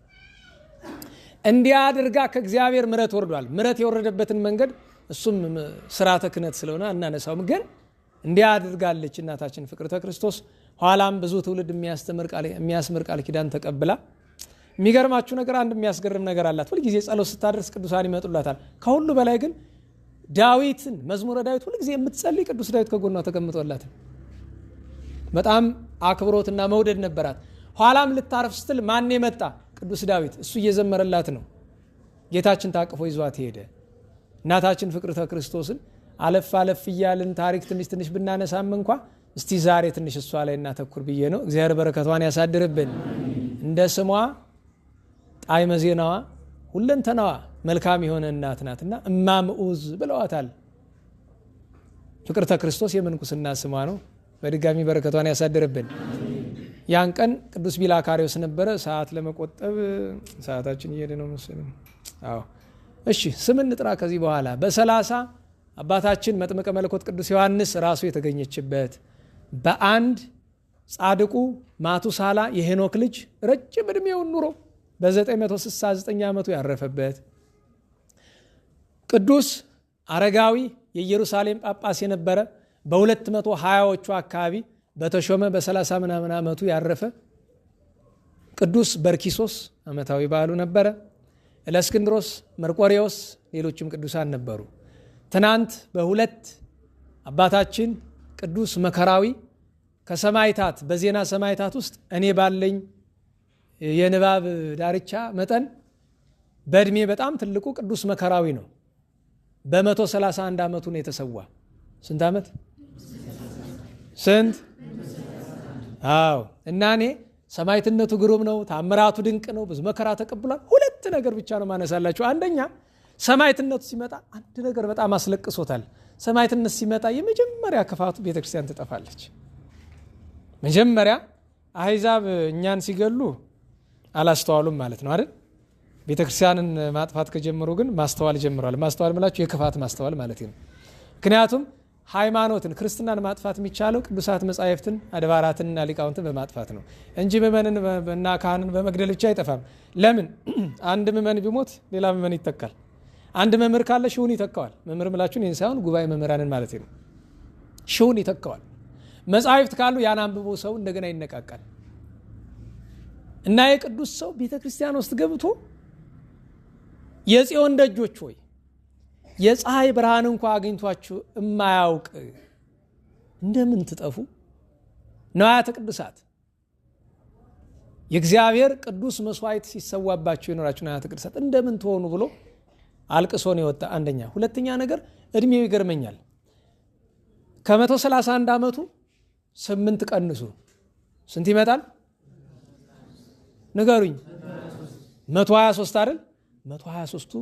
እንዲህ አድርጋ ከእግዚአብሔር ምሕረት ወርዷል። ምሕረት የወረደበትን መንገድ እሱም ስርዓተ ክህነት ስለሆነ እናነሳውም። ግን እንዲህ አድርጋለች እናታችን ፍቅርተ ክርስቶስ። ኋላም ብዙ ትውልድ የሚያስምር ቃል ኪዳን ተቀብላ የሚገርማችሁ ነገር አንድ የሚያስገርም ነገር አላት። ሁልጊዜ ጸሎት ስታደርስ ቅዱሳን ይመጡላታል። ከሁሉ በላይ ግን ዳዊትን መዝሙረ ዳዊት ሁልጊዜ የምትጸልይ ቅዱስ ዳዊት ከጎኗ ተቀምጦላት በጣም አክብሮትና መውደድ ነበራት። ኋላም ልታርፍ ስትል ማን መጣ? ቅዱስ ዳዊት። እሱ እየዘመረላት ነው። ጌታችን ታቅፎ ይዟት ሄደ። እናታችን ፍቅርተ ክርስቶስን አለፍ እያልን ታሪክ ትንሽ ብናነሳም እንኳ እስቲ ዛሬ ትንሽ እሷ ላይ እናተኩር ብዬ ነው። እግዚአብሔር በረከቷን ያሳድርብን። እንደ ስሟ ጣዕመ ዜናዋ ሁለንተናዋ መልካም የሆነ እናት ናትና እማምዑዝ ብለዋታል። ፍቅርተ ክርስቶስ የምንኩስና ስሟ ነው። በድጋሚ በረከቷን ያሳድርብን። ያን ቀን ቅዱስ ቢላካሪዎስ ነበረ። ሰዓት ለመቆጠብ ሰዓታችን እየሄደ ነው መሰለኝ። እሺ ስም እንጥራ ከዚህ በኋላ። በ30 አባታችን መጥምቀ መለኮት ቅዱስ ዮሐንስ ራሱ የተገኘችበት፣ በአንድ ጻድቁ ማቱሳላ የሄኖክ ልጅ ረጅም ዕድሜውን ኑሮ በ969 ዓመቱ ያረፈበት፣ ቅዱስ አረጋዊ የኢየሩሳሌም ጳጳስ የነበረ በ220ዎቹ አካባቢ በተሾመ በ30 ምናምን ዓመቱ ያረፈ ቅዱስ በርኪሶስ ዓመታዊ በዓሉ ነበረ። እለእስክንድሮስ፣ መርቆሬዎስ፣ ሌሎችም ቅዱሳን ነበሩ። ትናንት በሁለት አባታችን ቅዱስ መከራዊ ከሰማይታት በዜና ሰማይታት ውስጥ እኔ ባለኝ የንባብ ዳርቻ መጠን በእድሜ በጣም ትልቁ ቅዱስ መከራዊ ነው። በ131 ዓመቱ ነው የተሰዋ። ስንት ዓመት? ስንት? አዎ። እና እኔ ሰማይትነቱ ግሩም ነው፣ ታምራቱ ድንቅ ነው፣ ብዙ መከራ ተቀብሏል። ሁለት ነገር ብቻ ነው ማነሳላችሁ። አንደኛ ሰማይትነቱ ሲመጣ አንድ ነገር በጣም አስለቅሶታል። ሰማይትነት ሲመጣ የመጀመሪያ ክፋቱ ቤተክርስቲያን ትጠፋለች። መጀመሪያ አሕዛብ እኛን ሲገሉ አላስተዋሉም ማለት ነው አይደል? ቤተክርስቲያንን ማጥፋት ከጀመሩ ግን ማስተዋል ጀምረዋል። ማስተዋል ማለት የክፋት ማስተዋል ማለት ነው። ምክንያቱም ሃይማኖትን ክርስትናን ማጥፋት የሚቻለው ቅዱሳት መጻሕፍትን አድባራትንና ሊቃውንትን በማጥፋት ነው እንጂ ምእመንን እና ካህንን በመግደል ብቻ አይጠፋም። ለምን? አንድ ምእመን ቢሞት ሌላ ምእመን ይተካል። አንድ መምህር ካለ ሺውን ይተካዋል። መምህር ምላችሁን ይህን ሳይሆን ጉባኤ መምህራንን ማለት ነው። ሺውን ይተካዋል። መጻሕፍት ካሉ ያን አንብቦ ሰው እንደገና ይነቃቃል። እና የቅዱስ ሰው ቤተ ክርስቲያን ውስጥ ገብቶ የጽዮን ደጆች ሆይ የፀሐይ ብርሃን እንኳ አግኝቷችሁ እማያውቅ እንደምን ትጠፉ? ንዋያተ ቅዱሳት የእግዚአብሔር ቅዱስ መስዋዕት ሲሰዋባችሁ የኖራችሁ ንዋያተ ቅዱሳት እንደምን ትሆኑ ብሎ አልቅሶ ነው የወጣ። አንደኛ። ሁለተኛ ነገር እድሜው ይገርመኛል። ከ131 ዓመቱ 8 ቀንሱ ስንት ይመጣል? ንገሩኝ። 123 አይደል? 123ቱ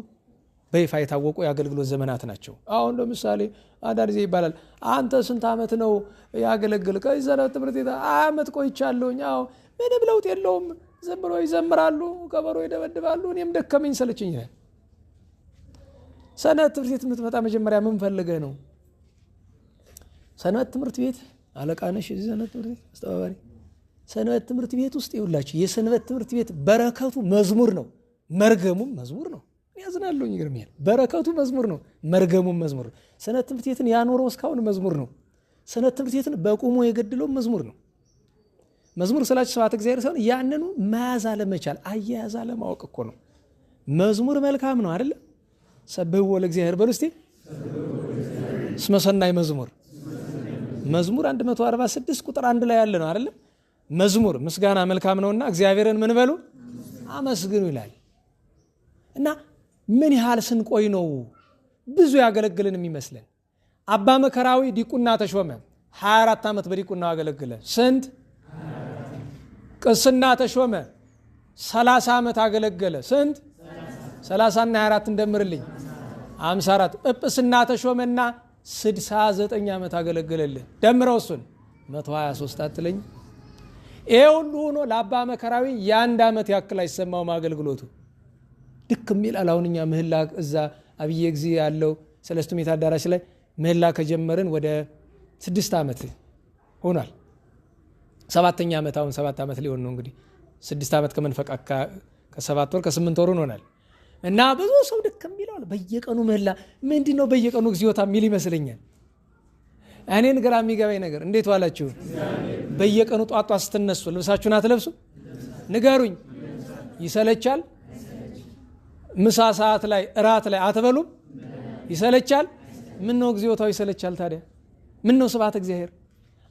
በይፋ የታወቁ የአገልግሎት ዘመናት ናቸው። አሁን ለምሳሌ አንዳንድ ጊዜ ይባላል አንተ ስንት ዓመት ነው ያገለግል? ከሰንበት ትምህርት ቤት ዓመት ቆይቻለሁኝ። አዎ ምንም ለውጥ የለውም። ዝም ብሎ ይዘምራሉ፣ ከበሮ ይደበድባሉ፣ እኔም ደከመኝ ሰለቸኝ ይላል። ሰንበት ትምህርት ቤት የምትመጣ መጀመሪያ ምን ፈልገህ ነው? ሰንበት ትምህርት ቤት አለቃ ነሽ? እዚህ ሰንበት ትምህርት ቤት አስተባባሪ። ሰንበት ትምህርት ቤት ውስጥ ይውላችሁ የሰንበት ትምህርት ቤት በረከቱ መዝሙር ነው፣ መርገሙም መዝሙር ነው። ያዝናለሁ ይገርምኛል። በረከቱ መዝሙር ነው፣ መርገሙም መዝሙር ነው። ሰንበት ትምህርት ቤትን ያኖረው እስካሁን መዝሙር ነው። ሰንበት ትምህርት ቤትን በቁሙ የገድለው መዝሙር ነው። መዝሙር ስላችሁ ስብሐተ እግዚአብሔር ሳይሆን ያንኑ መያዝ አለመቻል፣ አያያዝ አለማወቅ እኮ ነው። መዝሙር መልካም ነው አይደለ? ሰብሕዎ ለእግዚአብሔር በሉ እስቲ። እስመ ሰናይ መዝሙር መዝሙር 146 ቁጥር 1 ላይ ያለ ነው አይደለ? መዝሙር ምስጋና መልካም ነውና እግዚአብሔርን ምን በሉ አመስግኑ ይላል። እና ምን ያህል ስንቆይ ነው ብዙ ያገለግልን የሚመስለን? አባ መከራዊ ዲቁና ተሾመ። 24 ዓመት በዲቁናው አገለግለ። ስንት? ቅስና ተሾመ። 30 ዓመት አገለገለ። ስንት? 30 እና 24 እንደምርልኝ 54። ጵጵስና ተሾመና 69 ዓመት አገለገለልን። ደምረው እሱን 123 አትለኝ? ይሄ ሁሉ ሆኖ ለአባ መከራዊ የአንድ ዓመት ያክል አይሰማውም አገልግሎቱ። ድክም ይላል። አሁን እኛ ምህላ እዛ አብየ ጊዜ ያለው ሰለስቱ ምዕት አዳራሽ ላይ ምህላ ከጀመርን ወደ 6 ዓመት ሆኗል። 7ኛ ዓመት አሁን 7 ዓመት ሊሆን ነው እንግዲህ 6 ዓመት ከመንፈቅ ከ7 ወር ከ8 ወር ሆኗል። እና ብዙ ሰው ድክም ይላል። በየቀኑ ምህላ ምንድን ነው በየቀኑ እግዚኦታ የሚል ይመስለኛል። እኔን ግራ የሚገባኝ ነገር እንዴት ዋላችሁ? በየቀኑ ጧጧ ስትነሱ ልብሳችሁን አትለብሱ? ንገሩኝ። ይሰለቻል? ምሳ ሰዓት ላይ እራት ላይ አትበሉም? ይሰለቻል? ምን ነው እግዚኦታው ይሰለቻል? ታዲያ ምን ነው ስብሐተ እግዚአብሔር?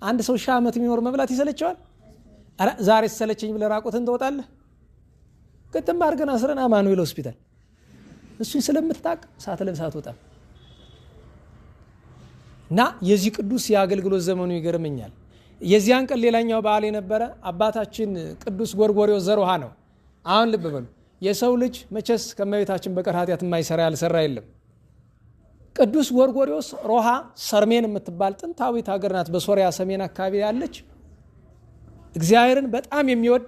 አንድ ሰው 1000 ዓመት የሚኖር መብላት ይሰለቻል? አረ ዛሬ ሰለቸኝ ብለህ ራቁትን ትወጣለህ? ግጥም አድርገን አስረን አማኑኤል ሆስፒታል እሱን ስለምትታቅ ሳትለብስ አትወጣም። እና የዚህ ቅዱስ የአገልግሎት ዘመኑ ይገርመኛል። የዚያን ቀን ሌላኛው በዓል የነበረ አባታችን ቅዱስ ጎርጎርዮስ ዘሮሃ ነው። አሁን ልብ በሉ። የሰው ልጅ መቼስ ከመቤታችን በቀር ኃጢአት የማይሰራ ያልሰራ የለም። ቅዱስ ጎርጎርዮስ ሮሃ ሰርሜን የምትባል ጥንታዊት ሀገር ናት። በሶሪያ ሰሜን አካባቢ ያለች እግዚአብሔርን በጣም የሚወድ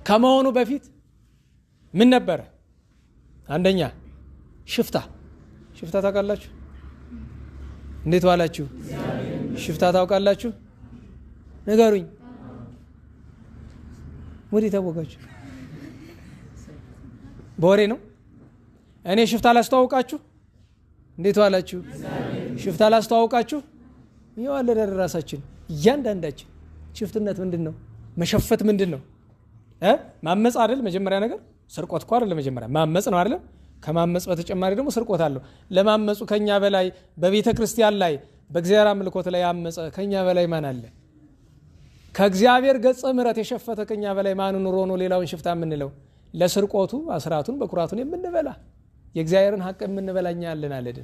ከመሆኑ በፊት ምን ነበረ? አንደኛ ሽፍታ ታውቃላችሁ? እንዴት ዋላችሁ? ሽፍታ ታውቃላችሁ? ንገሩኝ። ወዴት ታወቃችሁ? በወሬ ነው። እኔ ሽፍታ ላስተዋውቃችሁ። እንዴት ዋላችሁ? ሽፍታ ላስተዋውቃችሁ። ይዋለደ ራሳችን እያንዳንዳችን ሽፍትነት ምንድነው? መሸፈት ምንድነው? ማመጽ አይደል? መጀመሪያ ነገር ስርቆት እኮ አይደል? መጀመሪያ ማመጽ ነው አይደል? ከማመጽ በተጨማሪ ደግሞ ስርቆት አለው። ለማመጹ ከኛ በላይ በቤተ ክርስቲያን ላይ በእግዚአብሔር አምልኮት ላይ ያመጸ ከኛ በላይ ማን አለ? ከእግዚአብሔር ገጸ ምሕረት የሸፈተ ከኛ በላይ ማን ኑሮ ነው ሌላውን ሽፍታ የምንለው? ለስርቆቱ አስራቱን በኩራቱን የምንበላ የእግዚአብሔርን ሐቅ የምንበላኛ ያለን አለደ።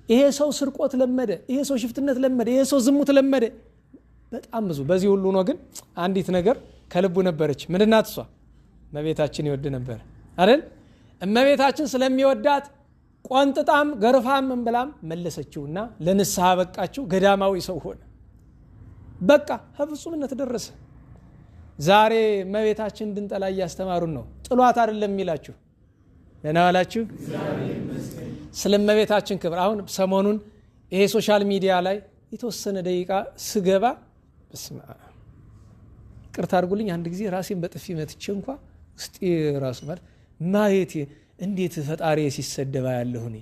ይሄ ሰው ስርቆት ለመደ፣ ይሄ ሰው ሽፍትነት ለመደ፣ ይሄ ሰው ዝሙት ለመደ። በጣም ብዙ። በዚህ ሁሉ ነው ግን አንዲት ነገር ከልቡ ነበረች። ምንድናት እሷ? እመቤታችን ይወድ ነበር አይደል? እመቤታችን ስለሚወዳት ቆንጥጣም ገርፋም እንብላም መለሰችውና ለንስሐ በቃችው። ገዳማዊ ሰው ሆነ። በቃ ፍጹምነት ደረሰ። ዛሬ እመቤታችን እንድንጠላ እያስተማሩን ነው። ጥሏት አይደለም የሚላችሁ ደህና ዋላችሁ። ስለ እመቤታችን ክብር አሁን ሰሞኑን ይሄ ሶሻል ሚዲያ ላይ የተወሰነ ደቂቃ ስገባ ቅርታ አድርጉልኝ፣ አንድ ጊዜ ራሴን በጥፊ መትቼ እንኳ ውስጤ ራሱ ማለት ማየት እንዴት ፈጣሪ ሲሰደባ ያለሁ እኔ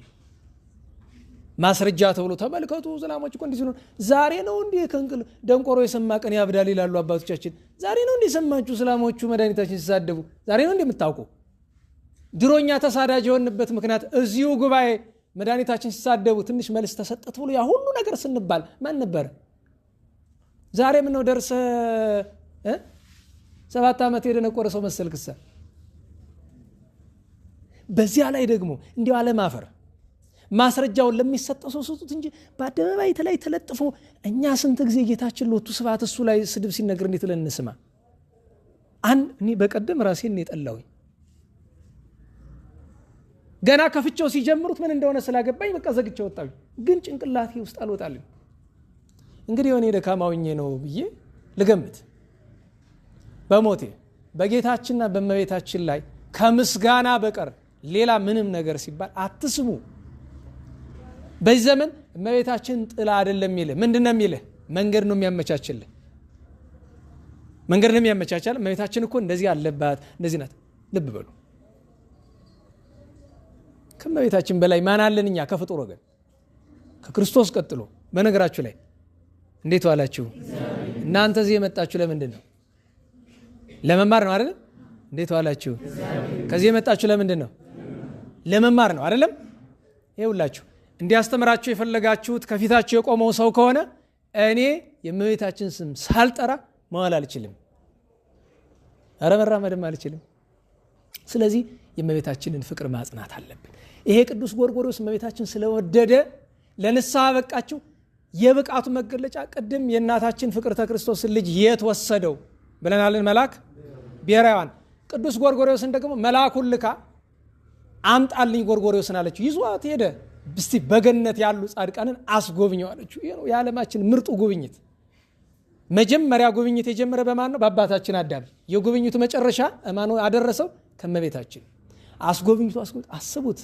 ማስረጃ ተብሎ ተመልከቱ ሰላሞች እኮ እንዲህ ሲሉ ዛሬ ነው እንዴ ከንቅል ደንቆሮ የሰማ ቀን ያብዳል ይላሉ አባቶቻችን። ዛሬ ነው እንዴ ሰማችሁ ሰላሞቹ መድኃኒታችን ሲሳደቡ? ዛሬ ነው እንዴ የምታውቁ? ድሮኛ ተሳዳጅ የሆንበት ምክንያት እዚሁ ጉባኤ መድኃኒታችን ሲሳደቡ ትንሽ መልስ ተሰጠት ብሎ ያ ሁሉ ነገር ስንባል ማን ነበር? ዛሬ ምን ነው ደርሰ 7 ዓመት የደነቆረ ሰው መሰልክሳ? በዚያ ላይ ደግሞ እንዲሁ አለማፈር ማስረጃውን ለሚሰጠው ሰው ሰጡት እንጂ በአደባባይ ላይ ተለጥፎ እኛ ስንት ጊዜ ጌታችን ሎቱ ስብሐት እሱ ላይ ስድብ ሲነገር እንዴት ለንስማ? እኔ በቀደም ራሴን የጠላሁኝ ገና ከፍቼው ሲጀምሩት ምን እንደሆነ ስላገባኝ በቃ ዘግቼው ወጣሁ። ግን ጭንቅላቴ ውስጥ አልወጣልኝ። እንግዲህ እኔ ደካማውኜ ነው ብዬ ልገምት። በሞቴ በጌታችንና በእመቤታችን ላይ ከምስጋና በቀር ሌላ ምንም ነገር ሲባል አትስሙ። በዚህ ዘመን እመቤታችን ጥላ አይደለም የሚልህ ምንድነው የሚልህ? መንገድ ነው የሚያመቻችልህ። መንገድ ነው የሚያመቻችል። እመቤታችን እኮ እንደዚህ አለባት እንደዚህ ናት። ልብ በሉ። ከእመቤታችን በላይ ማን አለን እኛ ከፍጡር ወገን? ከክርስቶስ ቀጥሎ። በነገራችሁ ላይ እንዴት ዋላችሁ? እናንተ እዚህ የመጣችሁ ለምንድን ነው? ለመማር ነው አይደል? እንዴት ዋላችሁ? ከዚህ የመጣችሁ ለምንድን ነው? ለመማር ነው አይደለም? ይኸውላችሁ እንዲያስተምራችሁ የፈለጋችሁት ከፊታችሁ የቆመው ሰው ከሆነ እኔ የእመቤታችን ስም ሳልጠራ መዋል አልችልም፣ ኧረ መራመድም አልችልም። ስለዚህ የእመቤታችንን ፍቅር ማጽናት አለብን። ይሄ ቅዱስ ጎርጎርዮስ እመቤታችን ስለወደደ ለንስሐ በቃችሁ። የብቃቱ መገለጫ ቅድም የእናታችን ፍቅርተ ክርስቶስን ልጅ የት ወሰደው ብለናልን? መልአክ ብሔራዋን ቅዱስ ጎርጎርዮስን ደግሞ መልአኩን ልካ አምጣልኝ ጎርጎርዮስን አለችው። ይዟት ሄደ። እስቲ በገነት ያሉ ጻድቃንን አስጎብኘው አለችው። ይሄ ነው የዓለማችን ምርጡ ጉብኝት። መጀመሪያ ጉብኝት የጀመረ በማን ነው? በአባታችን አዳም። የጉብኝቱ መጨረሻ ማን አደረሰው? ከመቤታችን አስጎብኝቱ። አስቡት።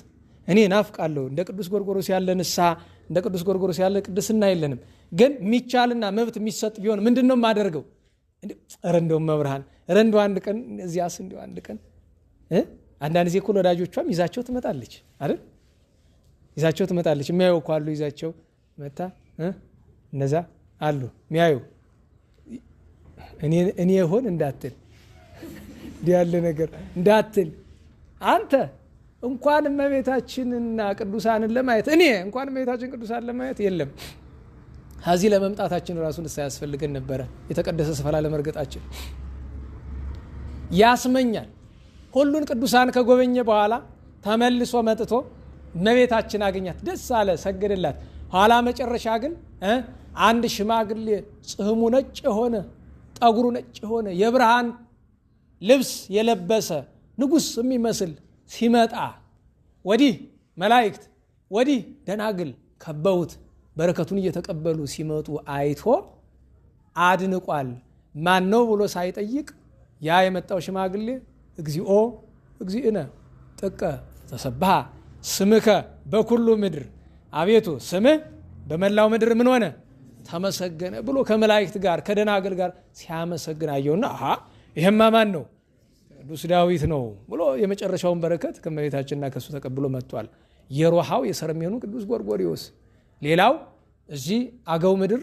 እኔ ናፍቃለሁ እንደ ቅዱስ ጎርጎርዮስ ያለ ንስሐ፣ እንደ ቅዱስ ጎርጎርዮስ ያለ ቅድስና የለንም። ግን የሚቻልና መብት የሚሰጥ ቢሆን ምንድነው የማደርገው? ኧረ እንደው መብርሃን ኧረ እንደው አንድ ቀን እዚያስ እንደው አንድ ቀን አንዳንድ ጊዜ እኮ ወዳጆቿም ይዛቸው ትመጣለች አይደል? ይዛቸው ትመጣለች። የሚያዩ እኮ አሉ። ይዛቸው መጣ እነዛ አሉ የሚያዩ እኔ ሆን እንዳትል እንዲህ ያለ ነገር እንዳትል አንተ እንኳን እመቤታችንና ቅዱሳንን ለማየት እኔ እንኳን እመቤታችን ቅዱሳን ለማየት የለም ከዚህ ለመምጣታችን ራሱን ሳያስፈልገን ነበረ። የተቀደሰ ስፍራ ለመርገጣችን ያስመኛል። ሁሉን ቅዱሳን ከጎበኘ በኋላ ተመልሶ መጥቶ እመቤታችን አገኛት፣ ደስ አለ፣ ሰገደላት። ኋላ መጨረሻ ግን አንድ ሽማግሌ ጽሕሙ ነጭ የሆነ ጠጉሩ ነጭ የሆነ የብርሃን ልብስ የለበሰ ንጉሥ የሚመስል ሲመጣ ወዲህ መላእክት ወዲህ ደናግል ከበውት በረከቱን እየተቀበሉ ሲመጡ አይቶ አድንቋል። ማን ነው ብሎ ሳይጠይቅ ያ የመጣው ሽማግሌ እግዚኦ እግዚእነ ጥቀ ተሰብሐ ስምከ በኩሉ ምድር፣ አቤቱ ስምህ በመላው ምድር ምን ሆነ ተመሰገነ ብሎ ከመላእክት ጋር ከደናግል ጋር ሲያመሰግን አየውና ይሄማ ማን ነው? ቅዱስ ዳዊት ነው ብሎ የመጨረሻውን በረከት ከእመቤታችንና ከሱ ተቀብሎ መጥቷል። የሮሃው የሰረሜኑ ቅዱስ ጎርጎርዮስ። ሌላው እዚህ አገው ምድር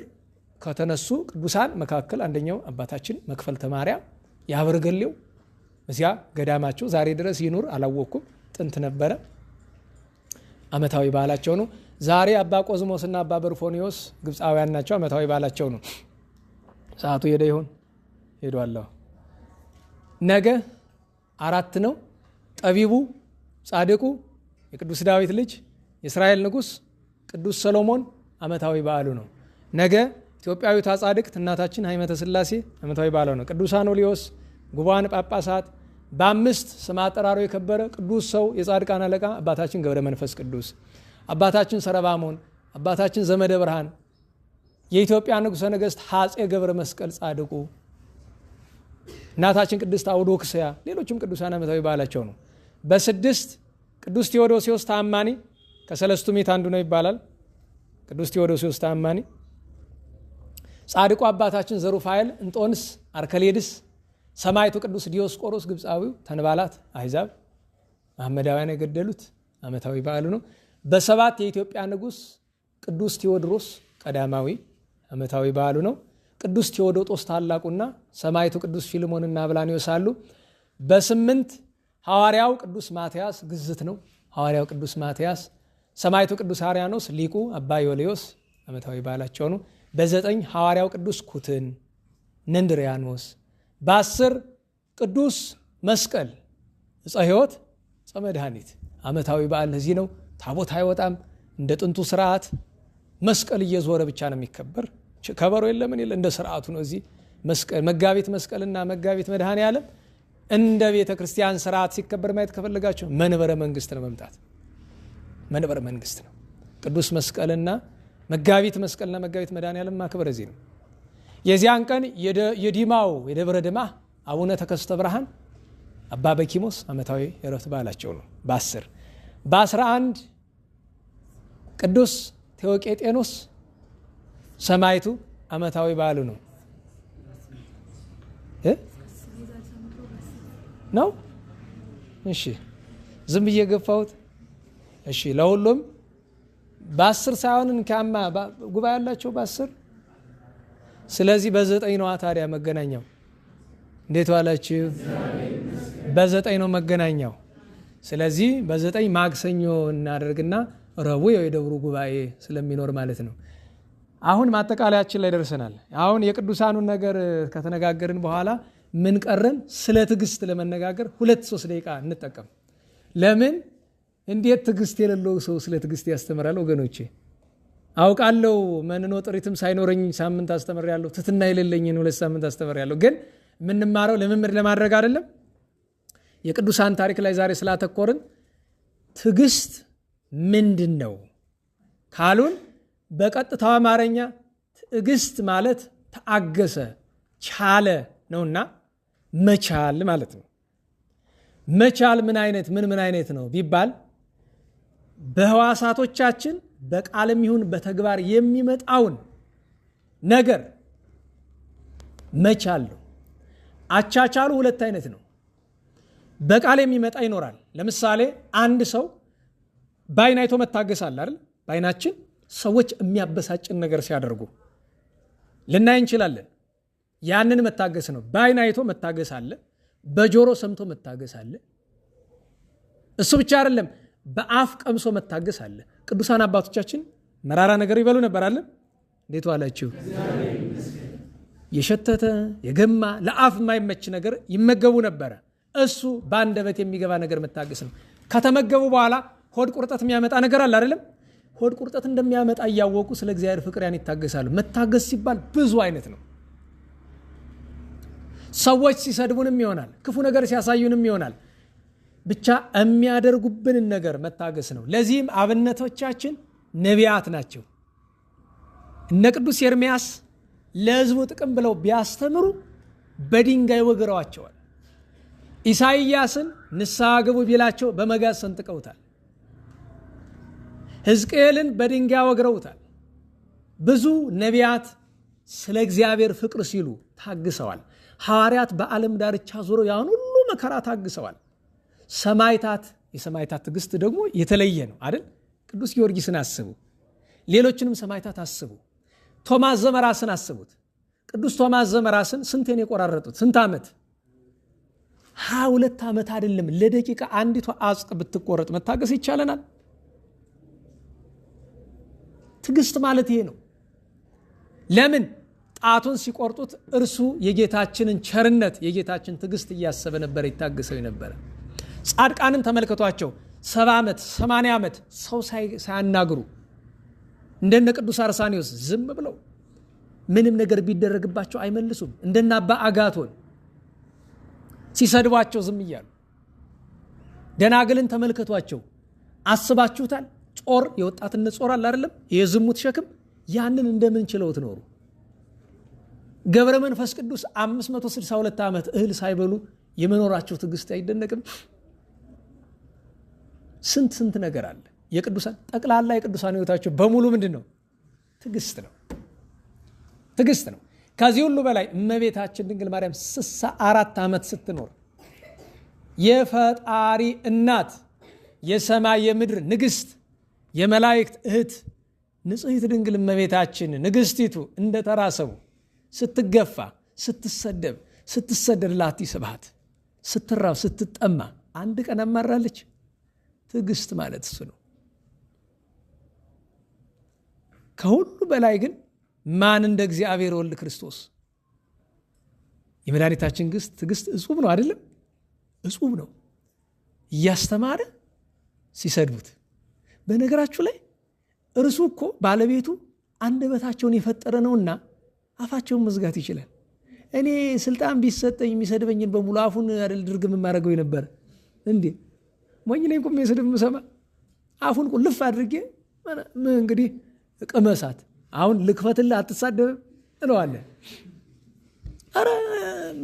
ከተነሱ ቅዱሳን መካከል አንደኛው አባታችን መክፈልተ ማርያም ያበርገሌው እዚያ ገዳማቸው ዛሬ ድረስ ይኑር አላወቅኩም፣ ጥንት ነበረ። ዓመታዊ በዓላቸው ነው። ዛሬ አባ ቆዝሞስና አባ በርፎኒዮስ ግብፃውያን ናቸው። ዓመታዊ በዓላቸው ነው። ሰዓቱ ሄደ ይሆን? ሄዷለሁ። ነገ 4 ነው። ጠቢቡ ጻድቁ የቅዱስ ዳዊት ልጅ የእስራኤል ንጉሥ ቅዱስ ሰሎሞን ዓመታዊ በዓሉ ነው። ነገ ኢትዮጵያዊቷ ጻድቅት እናታችን ሀይመተ ሥላሴ ዓመታዊ በዓሉ ነው። ቅዱስ አኖሊዮስ ጉባኤ ጳጳሳት፣ በ5 ስም አጠራሩ የከበረ ቅዱስ ሰው የጻድቃን አለቃ አባታችን ገብረ መንፈስ ቅዱስ፣ አባታችን ሰረባሞን፣ አባታችን ዘመደ ብርሃን፣ የኢትዮጵያ ንጉሠ ነገሥት አፄ ገብረ መስቀል ጻድቁ፣ እናታችን ቅድስት አውዶክስያ፣ ሌሎችም ቅዱሳን ዓመታዊ በዓላቸው ነው። በ6 ቅዱስ ቴዎዶሲዎስ ተአማኒ ከሰለስቱ ምዕት አንዱ ነው ይባላል። ቅዱስ ቴዎዶሲዎስ ተአማኒ፣ ጻድቁ አባታችን ዘሩፋኤል እንጦንስ አርከሌድስ፣ ሰማዕቱ ቅዱስ ዲዮስቆሮስ ግብፃዊው ተንባላት አሕዛብ መሐመዳውያን የገደሉት ዓመታዊ በዓሉ ነው። በ7 የኢትዮጵያ ንጉሥ ቅዱስ ቴዎድሮስ ቀዳማዊ ዓመታዊ በዓሉ ነው። ቅዱስ ቴዎዶጦስ ታላቁና ሰማዕቱ ቅዱስ ፊልሞንና ብላኒዮስ አሉ። በ8 ሐዋርያው ቅዱስ ማትያስ ግዝት ነው። ሐዋርያው ቅዱስ ማትያስ፣ ሰማዕቱ ቅዱስ አርያኖስ ሊቁ አባ ዮልዮስ ዓመታዊ በዓላቸው ነው። በ9 ሐዋርያው ቅዱስ ኩትን ነንድሪያኖስ፣ በ10 ቅዱስ መስቀል ዕፀ ሕይወት ዕፀ መድኃኒት ዓመታዊ በዓል ለዚህ ነው። ታቦት አይወጣም። እንደ ጥንቱ ስርዓት መስቀል እየዞረ ብቻ ነው የሚከበር። ከበሮ የለምን የለ፣ እንደ ስርዓቱ ነው። እዚህ መስቀል መጋቢት መስቀልና መጋቢት መድኃኔ ዓለም እንደ ቤተ ክርስቲያን ስርዓት ሲከበር ማየት ከፈለጋቸው መንበረ መንግስት ነው መምጣት። መንበረ መንግስት ነው። ቅዱስ መስቀልና መጋቢት መስቀልና መጋቢት መድኃኔ ዓለም ማክበር እዚህ ነው። የዚያን ቀን የዲማው የደብረ ድማ አቡነ ተከስተ ብርሃን አባ በኪሞስ ዓመታዊ የዕረፍት በዓላቸው ነው። በ10 በ11 ቅዱስ ቴዎቄጤኖስ ሰማዕቱ ዓመታዊ በዓሉ ነው ነው። እሺ ዝም ብዬ ገፋሁት። እሺ ለሁሉም በ10 ሳይሆን እንካማ ጉባኤ ያላቸው በ10። ስለዚህ በ9 ነው ታዲያ መገናኛው። እንዴት ዋላችሁ? በ9 ነው መገናኛው። ስለዚህ በ9 ማክሰኞ እናደርግና ረቡዕ የደብሩ ጉባኤ ስለሚኖር ማለት ነው። አሁን ማጠቃለያችን ላይ ደርሰናል። አሁን የቅዱሳኑን ነገር ከተነጋገርን በኋላ ምን ቀረን? ስለ ትዕግስት ለመነጋገር 2-3 ደቂቃ እንጠቀም። ለምን እንዴት ትዕግስት የሌለው ሰው ስለ ትዕግስት ያስተምራል? ወገኖቼ አውቃለሁ። መንኖ ጥሪትም ሳይኖረኝ ሳምንት አስተምሬያለሁ። ትትና የሌለኝን 2 ሳምንት አስተምሬያለሁ። ግን የምንማረው ልምምድ ለማድረግ አይደለም። የቅዱሳን ታሪክ ላይ ዛሬ ስላተኮርን ትዕግስት ምንድን ነው ካሉን በቀጥታው አማርኛ ትዕግስት ማለት ተአገሰ፣ ቻለ ነውና መቻል ማለት ነው። መቻል ምን አይነት ነው ቢባል በህዋሳቶቻችን በቃልም ይሁን በተግባር የሚመጣውን ነገር መቻል ነው። አቻቻሉ 2 አይነት ነው። በቃል የሚመጣ ይኖራል። ለምሳሌ አንድ ሰው በዓይን አይቶ መታገስ አለ አይደል? በዓይናችን ሰዎች የሚያበሳጭን ነገር ሲያደርጉ ልናይ እንችላለን። ያንን መታገስ ነው። በዓይን አይቶ መታገስ አለ፣ በጆሮ ሰምቶ መታገስ አለ። እሱ ብቻ አይደለም፣ በአፍ ቀምሶ መታገስ አለ። ቅዱሳን አባቶቻችን መራራ ነገር ይበሉ ነበር አለ። እንዴት ዋላችሁ? የሸተተ የገማ ለአፍ የማይመች ነገር ይመገቡ ነበረ። እሱ በአንደበት የሚገባ ነገር መታገስ ነው። ከተመገቡ በኋላ ሆድ ቁርጠት የሚያመጣ ነገር አለ አይደለም? ሆድ ቁርጠት እንደሚያመጣ እያወቁ ስለ እግዚአብሔር ፍቅር ያን ይታገሳሉ። መታገስ ሲባል ብዙ አይነት ነው። ሰዎች ሲሰድቡንም ይሆናል፣ ክፉ ነገር ሲያሳዩንም ይሆናል። ብቻ የሚያደርጉብንን ነገር መታገስ ነው። ለዚህም አብነቶቻችን ነቢያት ናቸው። እነ ቅዱስ ኤርምያስ ለሕዝቡ ጥቅም ብለው ቢያስተምሩ በድንጋይ ወግረዋቸዋል። ኢሳይያስን ንስሐ ግቡ ቢላቸው በመጋዝ ሰንጥቀውታል። ሕዝቅኤልን በድንጋይ ወግረውታል። ብዙ ነቢያት ስለ እግዚአብሔር ፍቅር ሲሉ ታግሰዋል። ሐዋርያት በዓለም ዳርቻ ዞረው ያን ሁሉ መከራ ታግሰዋል። ሰማዕታት፣ የሰማዕታት ትዕግስት ደግሞ የተለየ ነው አይደል? ቅዱስ ጊዮርጊስን አስቡ። ሌሎችንም ሰማዕታት አስቡ። ቶማስ ዘመራስን አስቡት። ቅዱስ ቶማስ ዘመራስን ስንቴን የቆራረጡት? ስንት ዓመት? 22 ዓመት አይደለም። ለደቂቃ አንዲቷ አጽቅ ብትቆረጥ መታገስ ይቻለናል? ትዕግስት ማለት ይሄ ነው። ለምን? ጣቱን ሲቆርጡት እርሱ የጌታችንን ቸርነት የጌታችን ትዕግስት እያሰበ ነበር ይታገሰው ነበር። ጻድቃንን ተመልከቷቸው። 70 ዓመት 80 ዓመት ሰው ሳያናግሩ እንደነ ቅዱስ አርሳኒዮስ ዝም ብለው ምንም ነገር ቢደረግባቸው አይመልሱም። እንደነ አባ አጋቶን ሲሰድቧቸው ዝም እያሉ። ደናግልን ተመልከቷቸው። አስባችሁታል? ጾር የወጣትነት ጾር አለ አይደለም? የዝሙት ሸክም ያንን እንደምን ችለው ትኖሩ? ገብረ መንፈስ ቅዱስ 562 ዓመት እህል ሳይበሉ የመኖራቸው ትዕግስት አይደነቅም? ስንት ነገር አለ። የቅዱሳን ጠቅላላ የቅዱሳን ሕይወታቸው በሙሉ ምንድን ነው? ትዕግስት ነው። ትዕግስት ነው። ከዚህ ሁሉ በላይ እመቤታችን ድንግል ማርያም 64 ዓመት ስትኖር የፈጣሪ እናት የሰማይ የምድር ንግስት የመላእክት እህት ንጽሕት ድንግል እመቤታችን ንግስቲቱ እንደተራሰቡ ስትገፋ ስትሰደብ ስትሰደድላት ስብሐት ስትራብ ስትጠማ አንድ ቀን አማራለች። ትዕግስት ማለት እሱ ነው። ከሁሉ በላይ ግን ማን እንደ እግዚአብሔር ወልድ ክርስቶስ የመድኃኒታችን ትዕግስት እጹብ ነው አይደለም? እጹብ ነው። እያስተማረ ሲሰድቡት። በነገራችሁ ላይ እርሱ እኮ ባለቤቱ አንደበታቸውን የፈጠረ ነውና አፋቸውን መዝጋት ይችላል። እኔ ስልጣን ቢሰጠኝ የሚሰድበኝን በሙሉ አፉን አይደል ድርግም የማደርገው ነበር እንዴ? ሞኝ ነኝ ቁም የስድብ የምሰማ? አፉን ቁልፍ አድርጌ እንግዲህ ቅመሳት። አሁን ልክፈትልህ አትሳደብም እለዋለሁ። አረ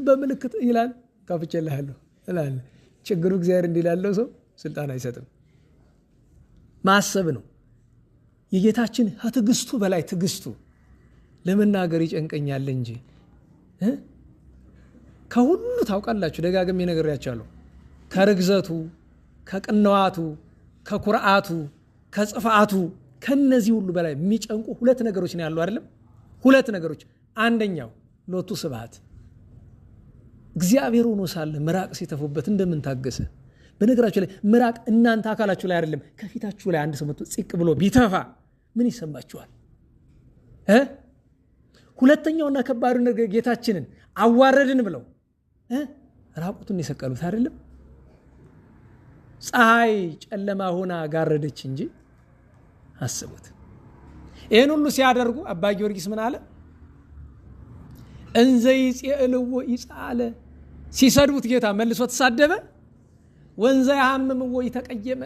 በምልክት ይላል ከፍቼልሃለሁ እላለሁ። ችግሩ እግዚአብሔር እንዲላለው ሰው ስልጣን አይሰጥም። ማሰብ ነው። የጌታችን ከትዕግስቱ በላይ ትዕግስቱ ለመናገር ይጨንቀኛል እንጂ ከሁሉ ታውቃላችሁ፣ ደጋግሜ ነግሬያችኋለሁ። ከርግዘቱ፣ ከቅንዋቱ፣ ከኩርዓቱ፣ ከጽፋቱ ከነዚህ ሁሉ በላይ የሚጨንቁ ሁለት ነገሮች ነው ያሉ አይደለም? ሁለት ነገሮች። አንደኛው ሎቱ ስብሐት እግዚአብሔር ሆኖ ሳለ ምራቅ ሲተፉበት እንደምን ታገሰ። በነገራችሁ ላይ ምራቅ እናንተ አካላችሁ ላይ አይደለም ከፊታችሁ ላይ አንድ ሰው መጥቶ ጽቅ ብሎ ቢተፋ ምን ይሰማችኋል? ሁለተኛውና ከባዱ ነገር ጌታችንን አዋረድን ብለው ራቁቱን የሰቀሉት አይደለም? ፀሐይ ጨለማ ሆና ጋረደች እንጂ አስቡት። ይህን ሁሉ ሲያደርጉ አባ ጊዮርጊስ ምን አለ? እንዘ ይጼልዎ ይጻለ ሲሰድቡት ጌታ መልሶ ተሳደበ። ወንዘ ያሐምምዎ ይተቀየመ